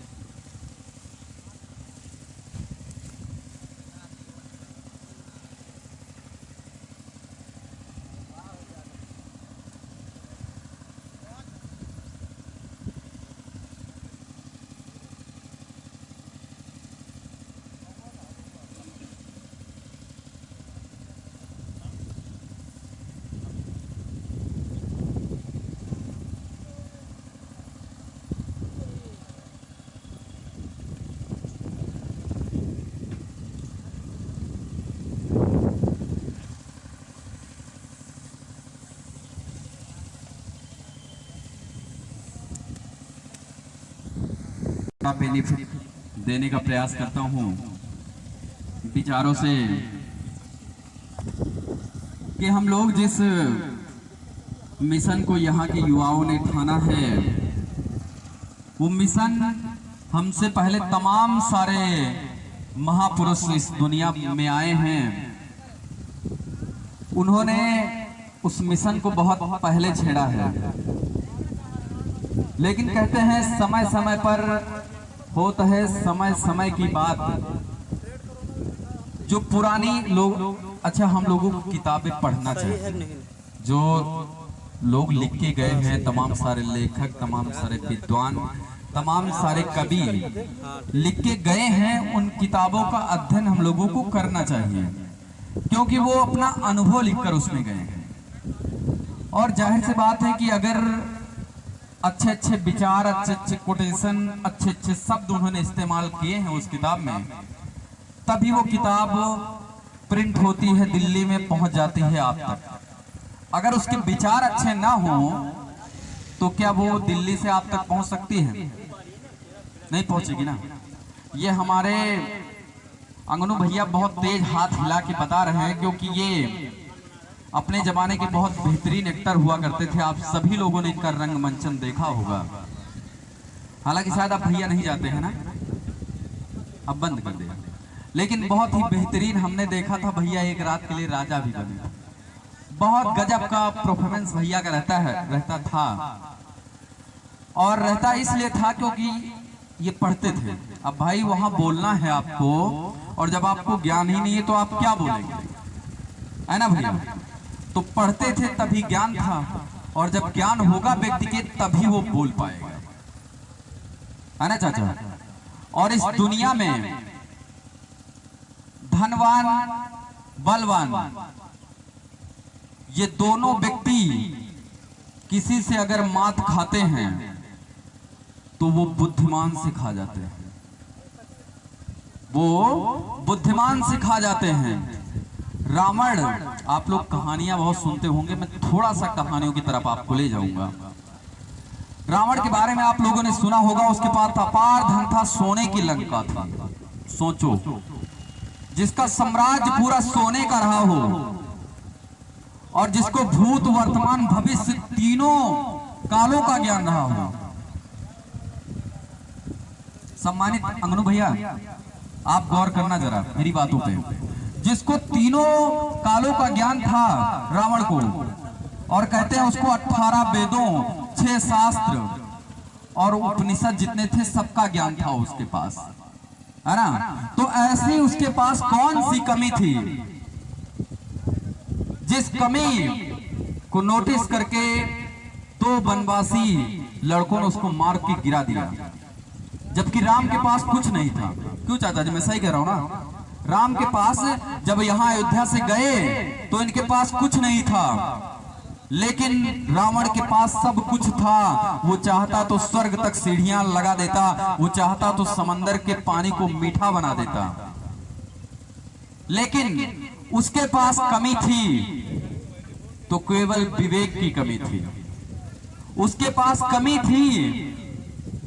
A: बेनिफिट देने का प्रयास करता हूं विचारों से कि हम लोग जिस मिशन को यहाँ के युवाओं ने ठाना है। वो मिशन हमसे पहले तमाम सारे महापुरुष इस दुनिया में आए हैं, उन्होंने उस मिशन को बहुत पहले छेड़ा है। लेकिन कहते हैं समय समय पर होता है समय समय की बात। जो पुरानी लोग, अच्छा हम लोगों को किताबें पढ़ना चाहिए। जो लोग लिख के गए हैं, तमाम सारे लेखक, तमाम सारे विद्वान, तमाम सारे कवि लिख के गए हैं, उन किताबों का अध्ययन हम लोगों को करना चाहिए, क्योंकि वो अपना अनुभव लिखकर उसमें गए हैं। और जाहिर सी बात है कि अगर अच्छे अच्छे विचार, अच्छे अच्छे कोटेशन, अच्छे अच्छे शब्द उन्होंने इस्तेमाल किए हैं उस किताब में, तभी वो किताब प्रिंट होती है, दिल्ली में पहुंच जाती है आप तक। अगर उसके विचार अच्छे ना हो तो क्या वो दिल्ली से आप तक पहुंच सकती है? नहीं पहुंचेगी ना। ये हमारे अंगनू भैया बहुत तेज हाथ हिला के बता रहे हैं, क्योंकि ये अपने जमाने के बहुत बेहतरीन एक्टर हुआ करते थे। आप सभी लोगों ने इनका रंगमंचन देखा होगा। हालांकि शायद आप भैया नहीं जाते हैं ना, अब बंद कर दिया, लेकिन बहुत ही बेहतरीन हमने देखा था। भैया एक रात के लिए राजा भी बने। बहुत गजब का परफॉर्मेंस भैया का रहता था। और रहता इसलिए था क्योंकि ये पढ़ते थे। अब भाई वहां बोलना है आपको, और जब आपको ज्ञान ही नहीं है तो आप क्या बोलेंगे, है ना भैया? तो पढ़ते थे तभी ज्ञान था, और जब ज्ञान होगा व्यक्ति के तभी वो बोल पाएगा, है ना चाचा? और इस दुनिया में धनवान, बलवान, ये दोनों व्यक्ति किसी से अगर मात खाते हैं तो वो बुद्धिमान से खा जाते हैं। वो बुद्धिमान से खा जाते हैं। रावण, आप लोग कहानियां बहुत सुनते होंगे, मैं थोड़ा सा कहानियों की तरफ आपको ले जाऊंगा। रावण के बारे में आप लोगों ने सुना होगा। उसके पास अपार धन था, सोने की लंका था। सोचो, जिसका साम्राज्य पूरा सोने का रहा हो, और जिसको भूत, वर्तमान, भविष्य तीनों कालों का ज्ञान रहा हो। सम्मानित अंगनू भैया, आप गौर करना जरा मेरी बातों पे। जिसको तीनों कालों का ज्ञान था रावण को, और कहते हैं उसको 18 वेदों, 6 शास्त्र और उपनिषद जितने थे सबका ज्ञान था उसके पास, है ना? तो ऐसी उसके पास कौन सी कमी थी जिस कमी को नोटिस करके तो वनवासी लड़कों ने उसको मार के गिरा दिया, जबकि राम के पास कुछ नहीं था। क्यों चाचा जी, मैं सही कह रहा हूं ना? राम के पास जब यहाँ अयोध्या से गए तो इनके पास कुछ नहीं था, लेकिन रावण के पास सब कुछ था। वो चाहता तो स्वर्ग तक सीढ़ियां लगा देता, वो चाहता तो समंदर के पानी को मीठा बना देता, लेकिन उसके पास कमी थी तो केवल विवेक की कमी थी। उसके पास कमी थी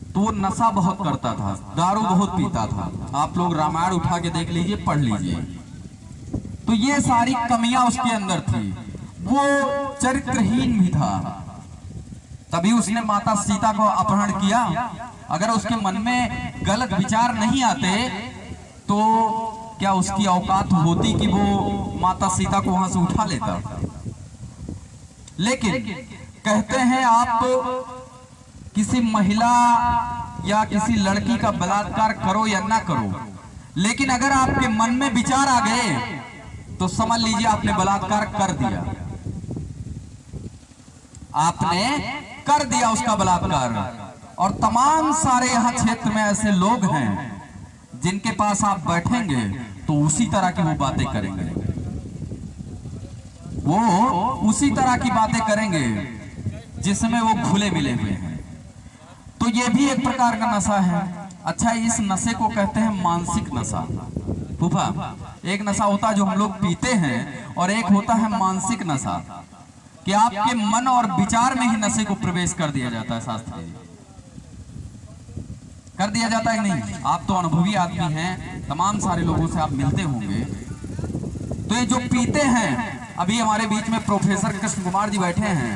A: तो वो नशा बहुत करता था, दारू बहुत पीता था। आप लोग रामायण उठा के देख लीजिए, पढ़ लीजिए, तो ये सारी कमियां उसके अंदर थी। वो चरित्रहीन भी था, तभी उसने माता सीता को अपहरण किया। अगर उसके मन में गलत विचार नहीं आते तो क्या उसकी औकात होती कि वो माता सीता को वहां से उठा लेता? लेकिन कहते हैं आप किसी महिला या किसी लड़की का बलात्कार करो या ना करो, लेकिन अगर आपके मन में विचार आ गए तो समझ लीजिए आपने बलात्कार कर दिया। आपने कर दिया उसका बलात्कार। और तमाम सारे यहाँ क्षेत्र में ऐसे लोग हैं जिनके पास आप बैठेंगे तो उसी तरह की वो बातें करेंगे, वो उसी तरह की बातें करेंगे जिसमें वो घुले मिले हुए हैं। तो ये भी एक प्रकार का नशा है। अच्छा, इस नशे को कहते हैं मानसिक नशा। फूफा, एक नशा होता है जो हम लोग पीते हैं, और एक होता है मानसिक नशा, कि आपके मन और विचार में ही नशे को प्रवेश कर दिया जाता है। शास्त्र कर दिया जाता है नहीं? आप तो अनुभवी आदमी हैं, तमाम सारे लोगों से आप मिलते होंगे। तो ये जो पीते हैं, अभी हमारे बीच में प्रोफेसर कृष्ण कुमार जी बैठे हैं,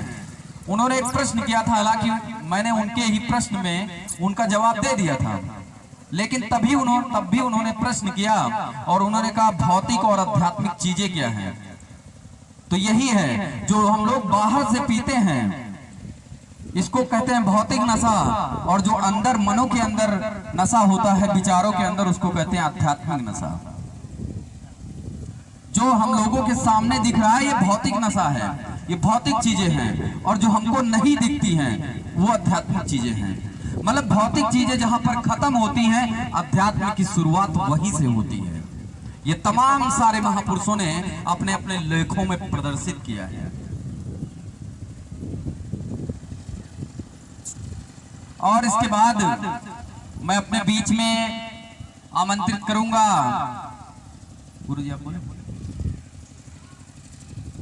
A: उन्होंने एक प्रश्न किया था, हालांकि मैंने उनके ही प्रश्न में उनका जवाब दे दिया था, लेकिन तब भी उन्होंने प्रश्न किया और उन्होंने कहा भौतिक और आध्यात्मिक चीजें क्या हैं। तो यही है जो हम लोग बाहर से पीते हैं, इसको कहते हैं भौतिक नशा, और जो अंदर मनों के अंदर नशा होता है, विचारों के अंदर, उसको कहते हैं आध्यात्मिक नशा। जो हम लोगों के सामने दिख रहा है ये भौतिक नशा है, ये भौतिक चीजें हैं, और जो हमको नहीं दिखती हैं वो आध्यात्मिक चीजें हैं। मतलब भौतिक चीजें जहां पर खत्म होती हैं, अध्यात्म की शुरुआत वहीं से होती है। ये तमाम सारे महापुरुषों ने अपने अपने लेखों में प्रदर्शित किया है। और इसके बाद मैं अपने बीच में आमंत्रित करूंगा, गुरुजी आप बोले।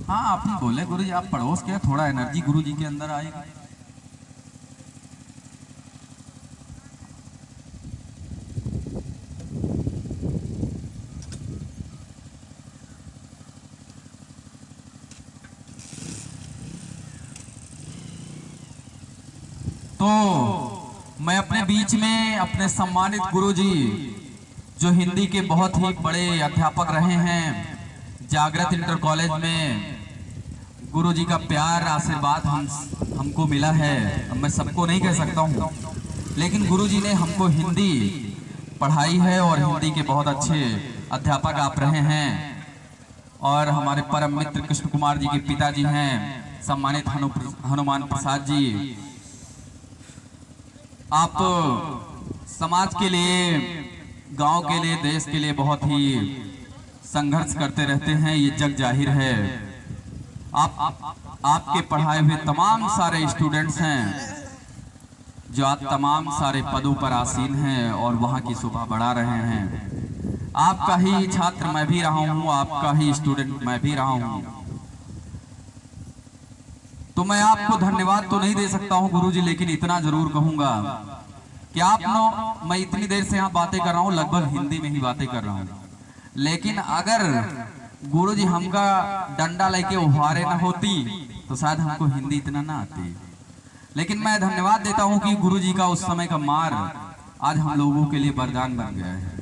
A: हाँ आप ही बोले गुरुजी, आप पड़ोस के, थोड़ा एनर्जी गुरुजी के अंदर आएगा। तो मैं अपने बीच में अपने सम्मानित गुरुजी, जो हिंदी के बहुत ही बड़े अध्यापक रहे हैं, जागृत इंटर कॉलेज में गुरुजी का प्यार आशीर्वाद हमको मिला है। अब मैं सबको नहीं कह सकता हूँ, लेकिन गुरुजी ने हमको हिंदी पढ़ाई है और हिंदी के बहुत अच्छे अध्यापक आप रहे हैं। और हमारे परम मित्र कृष्ण कुमार जी के पिताजी हैं सम्मानित हनुमान प्रसाद जी। आप समाज के लिए, गांव के लिए, देश के लिए बहुत ही संघर्ष करते रहते हैं, ये जग जाहिर है। आपके पढ़ाए हुए तमाम सारे स्टूडेंट्स हैं जो आज तमाम सारे पदों पर आसीन हैं और वहां की शोभा बढ़ा रहे हैं। आपका ही छात्र मैं भी रहा हूं, आपका ही स्टूडेंट मैं भी रहा हूं। तो मैं आपको धन्यवाद तो नहीं दे सकता हूं गुरुजी, लेकिन इतना जरूर कहूंगा कि मैं इतनी देर से यहाँ बातें कर रहा हूँ, लगभग हिंदी में ही बातें कर रहा हूँ, लेकिन अगर गुरुजी हमका डंडा लेके उभारे ना होती तो शायद हमको हिंदी इतना ना आती। लेकिन मैं धन्यवाद देता हूँ कि गुरुजी का उस समय का मार आज हम लोगों के लिए वरदान बन गया है,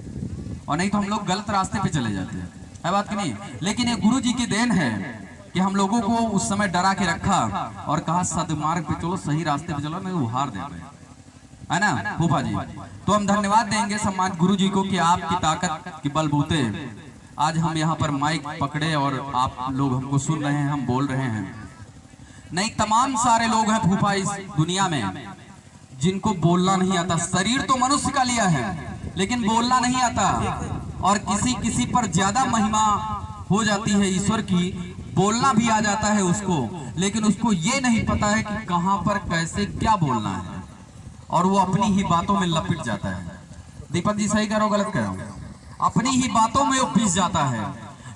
A: और नहीं तो हम लोग गलत रास्ते पे चले जाते हैं, है बात कि नहीं। लेकिन ये गुरुजी की देन है कि हम लोगों को उस समय डरा के रखा और कहा सदमार्ग पे चलो, सही रास्ते पे चलो, नहीं उहार दे रहे, है ना फूफा जी। तो हम धन्यवाद देंगे सम्मान गुरुजी को कि आपकी ताकत के बलबूते आज हम यहाँ पर माइक पकड़े और आप लोग हमको सुन रहे हैं, हम बोल रहे हैं। नहीं, तमाम सारे लोग हैं फूफा इस दुनिया में जिनको बोलना नहीं आता। शरीर तो मनुष्य का लिया है लेकिन बोलना नहीं आता, और किसी पर ज्यादा महिमा हो जाती है ईश्वर की, बोलना भी आ जाता है उसको, लेकिन उसको ये नहीं पता है कि कहां पर कैसे क्या बोलना है, और वो अपनी ही बातों में लपेट जाता है। दीपक जी सही करो गलत कह रहा हूं? अपनी ही बातों में वो पिस जाता है।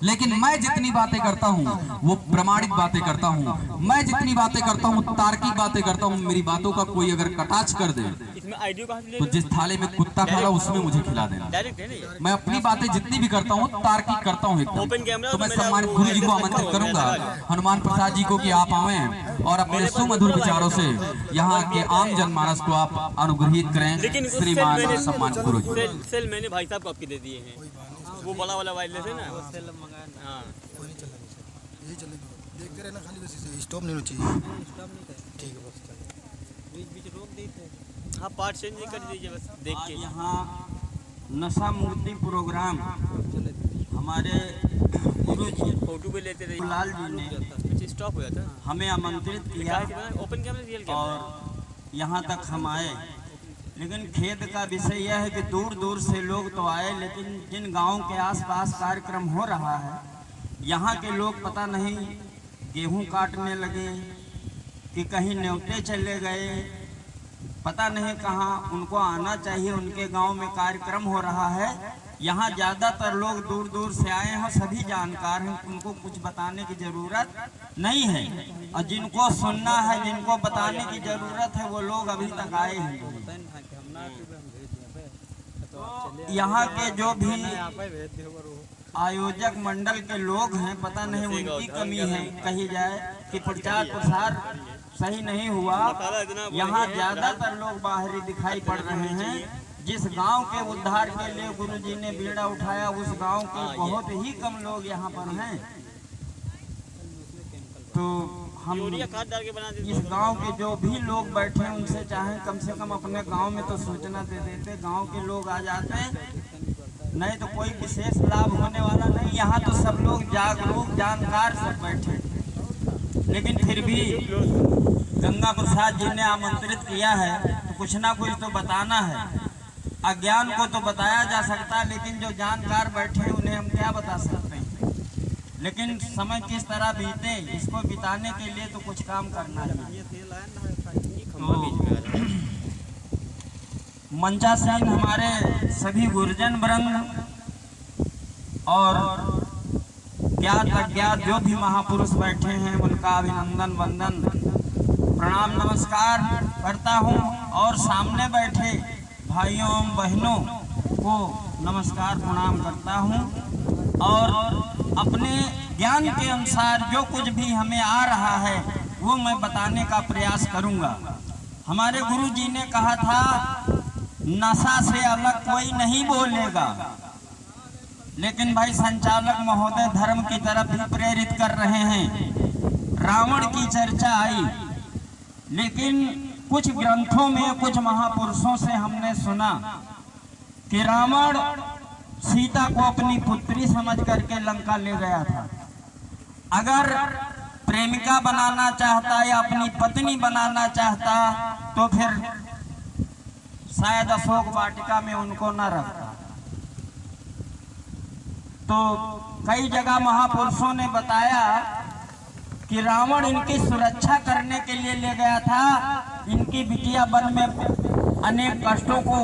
A: लेकिन मैं जितनी बातें करता हूँ वो प्रमाणित बातें करता हूँ, मैं जितनी बातें करता हूँ तार्किक बातें करता हूँ। मेरी बातों का कोई अगर कटाक्ष कर दे तो जिस थाले में कुत्ता खा रहा उसमें मुझे खिला देना। मैं अपनी बातें जितनी भी करता हूँ तार्किक करता हूँ एकदम। तो मैं सम्मानित गुरु जी को आमंत्रित करूंगा, हनुमान प्रसाद जी को, कि आप आवें और अपने सुमधुर विचारों से यहाँ के आम जनमानस को आप अनुग्रहित करें। श्रीमान सम्मानित गुरु जी।
D: सेल मैंने भाई साहब को आपके दे दिए हैं, वो बड़ा वाला वायरलेस है ना, हाँ
E: कोई नहीं चलेगा, यही चलेगा, देखते रहना खाली, बस इसे स्टॉप नहीं होना चाहिए। ठीक है, बस चलो
D: बीच रोक देते, हाँ पार्ट चेंज कर दीजिए बस देख के।
F: यहाँ नशा मुक्ति प्रोग्राम हमारे गुरु जी
D: फोटो भी लेते रहिए,
F: लाल जी ने
D: स्टॉप हो जाता,
F: हमें आमंत्रित किया
D: ओपन कैमरा रियल कैमरा,
F: और यहाँ तक हम आए। लेकिन खेद का विषय यह है कि दूर दूर से लोग तो आए, लेकिन जिन गाँव के आसपास कार्यक्रम हो रहा है यहाँ के लोग पता नहीं गेहूं काटने लगे कि कहीं न्योते चले गए, पता नहीं कहाँ। उनको आना चाहिए, उनके गांव में कार्यक्रम हो रहा है। यहाँ ज़्यादातर लोग दूर दूर से आए हैं, सभी जानकार हैं, उनको कुछ बताने की ज़रूरत नहीं है, और जिनको सुनना है, जिनको बताने की ज़रूरत है, वो लोग अभी तक आए हैं। तो यहाँ के जो भी आयोजक मंडल के लोग हैं, पता नहीं उनकी कमी है कही जाए कि प्रचार प्रसार सही नहीं हुआ। यहाँ ज्यादातर लोग बाहरी दिखाई पड़ रहे हैं। जिस गांव के उद्धार के लिए गुरुजी ने बीड़ा उठाया उस गांव के बहुत ही कम लोग यहाँ पर हैं। तो हम इस गांव के जो भी लोग बैठे हैं उनसे चाहें कम से कम अपने गांव में तो सूचना दे देते, गांव के लोग आ जाते, नहीं तो कोई विशेष लाभ होने वाला नहीं। यहाँ तो सब लोग जागरूक जानकार सब बैठे, लेकिन फिर भी गंगा प्रसाद जी ने आमंत्रित किया है तो कुछ ना कुछ तो बताना है। अज्ञान को तो बताया जा सकता है, लेकिन जो जानकार बैठे हैं उन्हें हम क्या बता सकते हैं। लेकिन समय किस तरह बीते इसको बिताने के लिए तो कुछ काम करना है। तो मंचासीन हमारे सभी गुरुजन वृंद और ज्ञात अज्ञात जो भी महापुरुष बैठे हैं उनका अभिनंदन वंदन प्रणाम नमस्कार करता हूं, और सामने बैठे भाइयों एवं बहनों को नमस्कार प्रणाम करता हूं। और अपने ज्ञान के अनुसार जो कुछ भी हमें आ रहा है वो मैं बताने का प्रयास करूंगा। हमारे गुरु जी ने कहा था नशा से अलग कोई नहीं बोलेगा, लेकिन भाई संचालक महोदय धर्म की तरफ भी प्रेरित कर रहे हैं। रावण की चर्चा आई, लेकिन कुछ ग्रंथों में कुछ महापुरुषों से हमने सुना कि रावण सीता को अपनी पुत्री समझ करके लंका ले गया था। अगर प्रेमिका बनाना चाहता या अपनी पत्नी बनाना चाहता तो फिर शायद अशोक वाटिका में उनको न रखता। तो कई जगह महापुरुषों ने बताया कि रावण इनकी सुरक्षा करने के लिए ले गया था। इनकी बिटिया वन में अनेक कष्टों को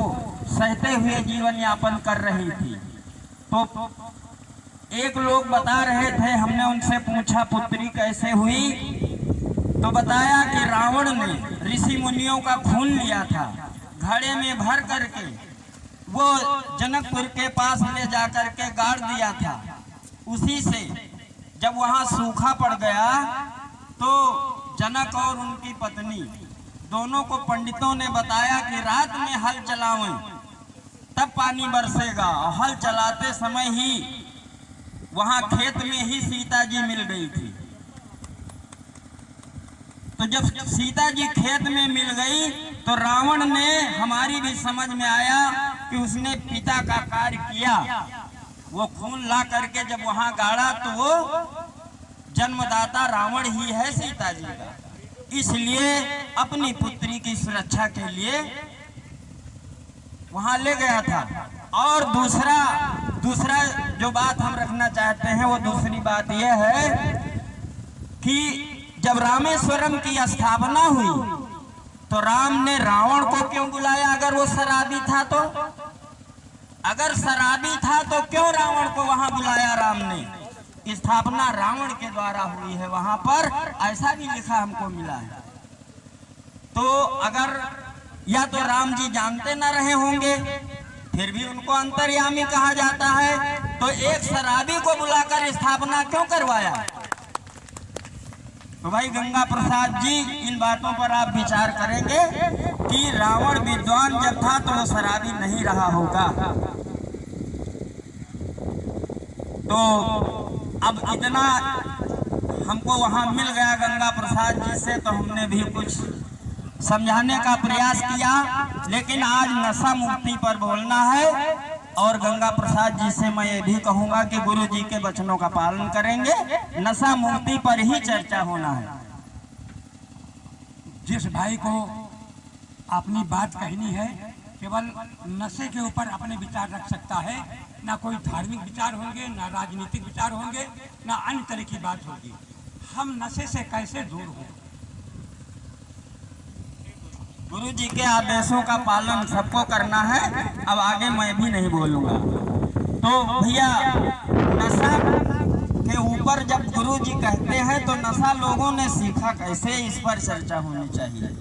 F: सहते हुए जीवन यापन कर रही थी। तो एक लोग बता रहे थे, हमने उनसे पूछा पुत्री कैसे हुई, तो बताया कि रावण ने ऋषि मुनियों का खून लिया था, घड़े में भर करके वो जनकपुर के पास ले जाकर के गाड़ दिया था। उसी से जब वहां सूखा पड़ गया तो जनक और उनकी पत्नी दोनों को पंडितों ने बताया कि रात में हल चलावें तब पानी बरसेगा। हल चलाते समय ही वहां खेत में ही सीता जी मिल गई थी। तो जब सीता जी खेत में मिल गई तो रावण ने, हमारी भी समझ में आया कि उसने पिता का कार्य किया। वो खून ला करके जब वहां गाड़ा तो वो जन्मदाता रावण ही है सीता जी का। इसलिए अपनी पुत्री की सुरक्षा के लिए वहां ले गया था। और दूसरा जो बात हम रखना चाहते हैं वो दूसरी बात यह है कि जब रामेश्वरम की स्थापना हुई तो राम ने रावण को क्यों बुलाया? अगर वो शराबी था तो, अगर शराबी था तो क्यों रावण को वहां बुलाया राम ने? स्थापना रावण के द्वारा हुई है वहां पर, ऐसा भी लिखा हमको मिला है। तो अगर या तो राम जी जानते न रहे होंगे, फिर भी उनको अंतर्यामी कहा जाता है, तो एक शराबी को बुलाकर स्थापना क्यों करवाया? तो भाई गंगा प्रसाद जी इन बातों पर आप विचार करेंगे कि रावण विद्वान जब था तो वो शराबी नहीं रहा होगा। तो अब इतना हमको वहां मिल गया गंगा प्रसाद जी से, तो हमने भी कुछ समझाने का प्रयास किया। लेकिन आज नशा मुक्ति पर बोलना है, और गंगा प्रसाद जी से मैं ये भी कहूंगा कि गुरु जी के वचनों का पालन करेंगे। नशा मुक्ति पर ही चर्चा होना है।
G: जिस भाई को अपनी बात कहनी है केवल नशे के ऊपर अपने विचार रख सकता है, ना कोई धार्मिक विचार होंगे, ना राजनीतिक विचार होंगे, ना अन्य तरह की बात होगी। हम नशे से कैसे दूर हों?
F: गुरु जी के आदेशों का पालन सबको करना है। अब आगे मैं भी नहीं बोलूंगा। तो भैया नशा के ऊपर जब गुरु जी कहते हैं तो नशा लोगों ने सीखा कैसे, इस पर चर्चा होनी चाहिए।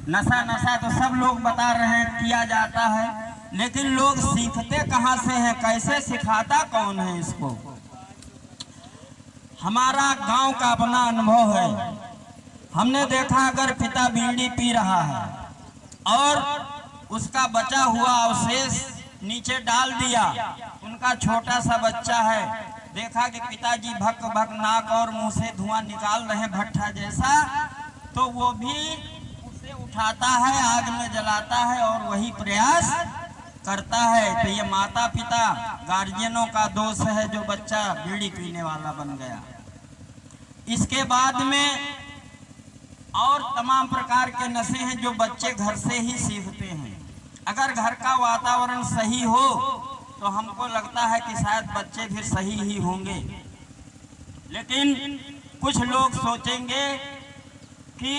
F: नशा तो सब लोग बता रहे हैं किया जाता है, लेकिन लोग सीखते कहाँ से हैं, कैसे सिखाता कौन है इसको? हमारा गांव का अपना अनुभव है। हमने देखा अगर पिता बीड़ी पी रहा है और उसका बचा हुआ अवशेष नीचे डाल दिया, उनका छोटा सा बच्चा है, देखा कि पिताजी भक भक नाक और मुंह से धुआं निकाल रहे भट्ठा जैसा, तो वो भी उसे उठाता है, आग में जलाता है और वही प्रयास करता है। तो ये माता पिता गार्जियनों का दोष है जो बच्चा बीड़ी पीने वाला बन गया। इसके बाद में और तमाम प्रकार के नशे हैं जो बच्चे घर से ही सीखते हैं। अगर घर का वातावरण सही हो तो हमको लगता है कि शायद बच्चे फिर सही ही होंगे, लेकिन कुछ लोग सोचेंगे कि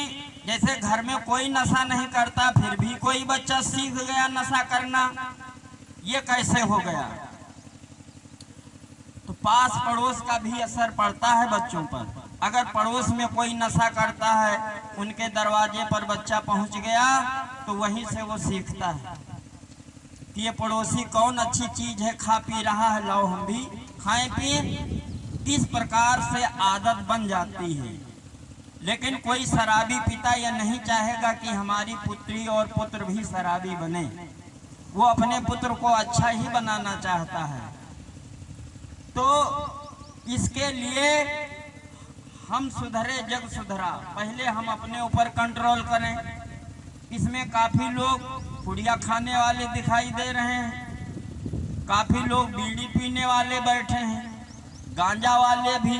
F: जैसे घर में कोई नशा नहीं करता फिर भी कोई बच्चा सीख गया नशा करना, ये कैसे हो गया? तो पास पड़ोस का भी असर पड़ता है बच्चों पर। अगर पड़ोस में कोई नशा करता है, उनके दरवाजे पर बच्चा पहुंच गया तो वहीं से वो सीखता है कि ये पड़ोसी कौन अच्छी चीज है खा पी रहा है, लाओ हम भी खाएं पिए। इस प्रकार से आदत बन जाती है। लेकिन कोई शराबी पिता यह नहीं चाहेगा कि हमारी पुत्री और पुत्र भी शराबी बने, वो अपने पुत्र को अच्छा ही बनाना चाहता है। तो इसके लिए हम सुधरे जग सुधरा, पहले हम अपने ऊपर कंट्रोल करें। इसमें काफी लोग पुड़िया खाने वाले दिखाई दे रहे हैं, काफी लोग बीड़ी पीने वाले बैठे हैं, गांजा वाले भी,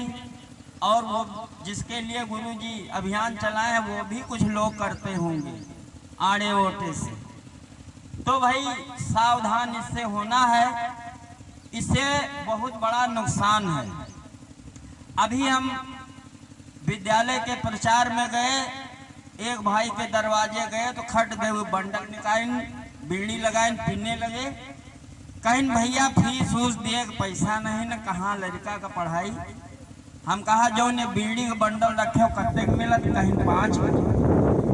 F: और वो जिसके लिए गुरुजी अभियान चलाए हैं वो भी कुछ लोग करते होंगे आड़े ओटे से। तो भाई सावधान इससे होना है, इससे बहुत बड़ा नुकसान है। अभी हम विद्यालय के प्रचार में गए, एक भाई के दरवाजे गए तो खट दे हुए बंडल निकाइन, बीड़ी लगाइन, पीने लगे। कहीं भैया फीस फूस दिए, पैसा नहीं न, कहाँ लड़का का पढ़ाई। हम कहा जो ने बीड़ी का बंडल रखे हो कत्ते मिलत, कहीं 5।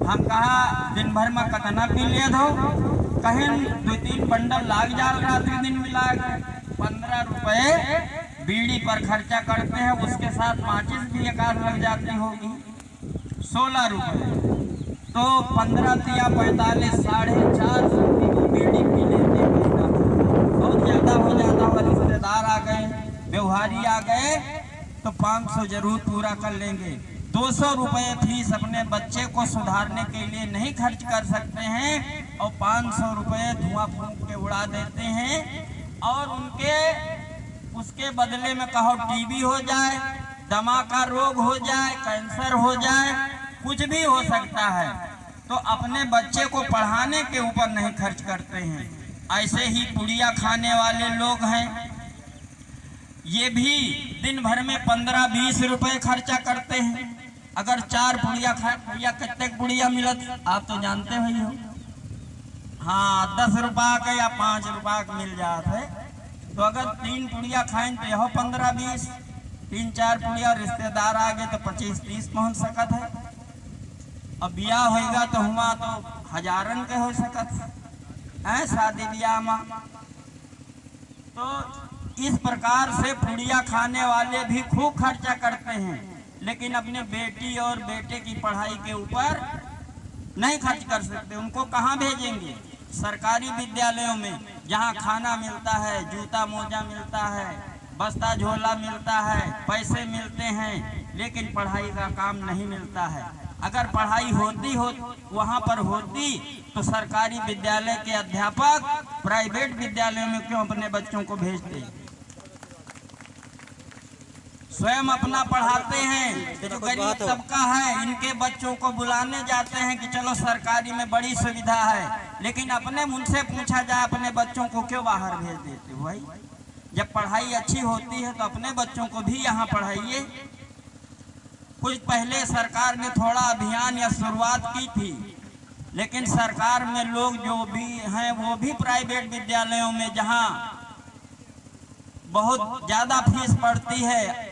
F: हम कहा दिन भर में कतना पी लिया दो, कहीं 2-3 बंडल लाग जाल रात दिन मिला के 15 रुपए बीड़ी पर खर्चा करते हैं, उसके साथ माचिस भी एक आध लग जाती होगी 16 रुपए, तो 15 या 45, 450 की बीड़ी पी लेते हैं। बहुत ज़्यादा हो जाता होगा, रिश्तेदार आ गए, व्यवहारी आ गए तो 500 जरूर पूरा कर लेंगे। 200 रुपये फीस अपने बच्चे को सुधारने के लिए नहीं खर्च कर सकते हैं और 500 रुपये धुआं फूंक के उड़ा देते हैं, और उनके उसके बदले में कहो टीबी हो जाए, दमा का रोग हो जाए, कैंसर हो जाए, कुछ भी हो सकता है। तो अपने बच्चे को पढ़ाने के ऊपर नहीं खर्च करते हैं। ऐसे ही पुड़िया खाने वाले लोग हैं, ये भी दिन भर में 15-20 रुपए खर्चा करते हैं। अगर 4 पुड़िया खाए, पुड़िया कितने पुड़िया मिलत आप तो जानते ही हो। हाँ, 10 रुपया का या 5 रुपया का मिल जाते। तो अगर 3 पुड़िया खाएं तो यह 15-20, 3-4 पुड़िया रिश्तेदार आ गए तो 25-30 पहुंच सकत है। अब ब्याह होगा तो हुआ तो हजारन के हो सकत है शादी ब्याह में। तो इस प्रकार से पुड़िया खाने वाले भी खूब खर्चा करते हैं, लेकिन अपने बेटी और बेटे की पढ़ाई के ऊपर नहीं खर्च कर सकते। उनको कहाँ भेजेंगे? सरकारी विद्यालयों में, जहाँ खाना मिलता है, जूता मोजा मिलता है, बस्ता झोला मिलता है, पैसे मिलते हैं, लेकिन पढ़ाई का काम नहीं मिलता है। अगर पढ़ाई होती हो वहाँ पर होती तो सरकारी विद्यालय के अध्यापक प्राइवेट विद्यालयों में क्यों अपने बच्चों को भेजते? स्वयं अपना पढ़ाते हैं। जो गरीब तबका है इनके बच्चों को बुलाने जाते हैं कि चलो सरकारी में बड़ी सुविधा है, लेकिन अपने मुंह से पूछा जाए अपने बच्चों को क्यों बाहर भेज देते हो? भाई जब पढ़ाई अच्छी होती है तो अपने बच्चों को भी यहाँ पढ़ाइए। कुछ पहले सरकार ने थोड़ा अभियान या शुरुआत की थी, लेकिन सरकार में लोग जो भी हैं वो भी प्राइवेट विद्यालयों में, जहाँ बहुत ज़्यादा फीस पड़ती है,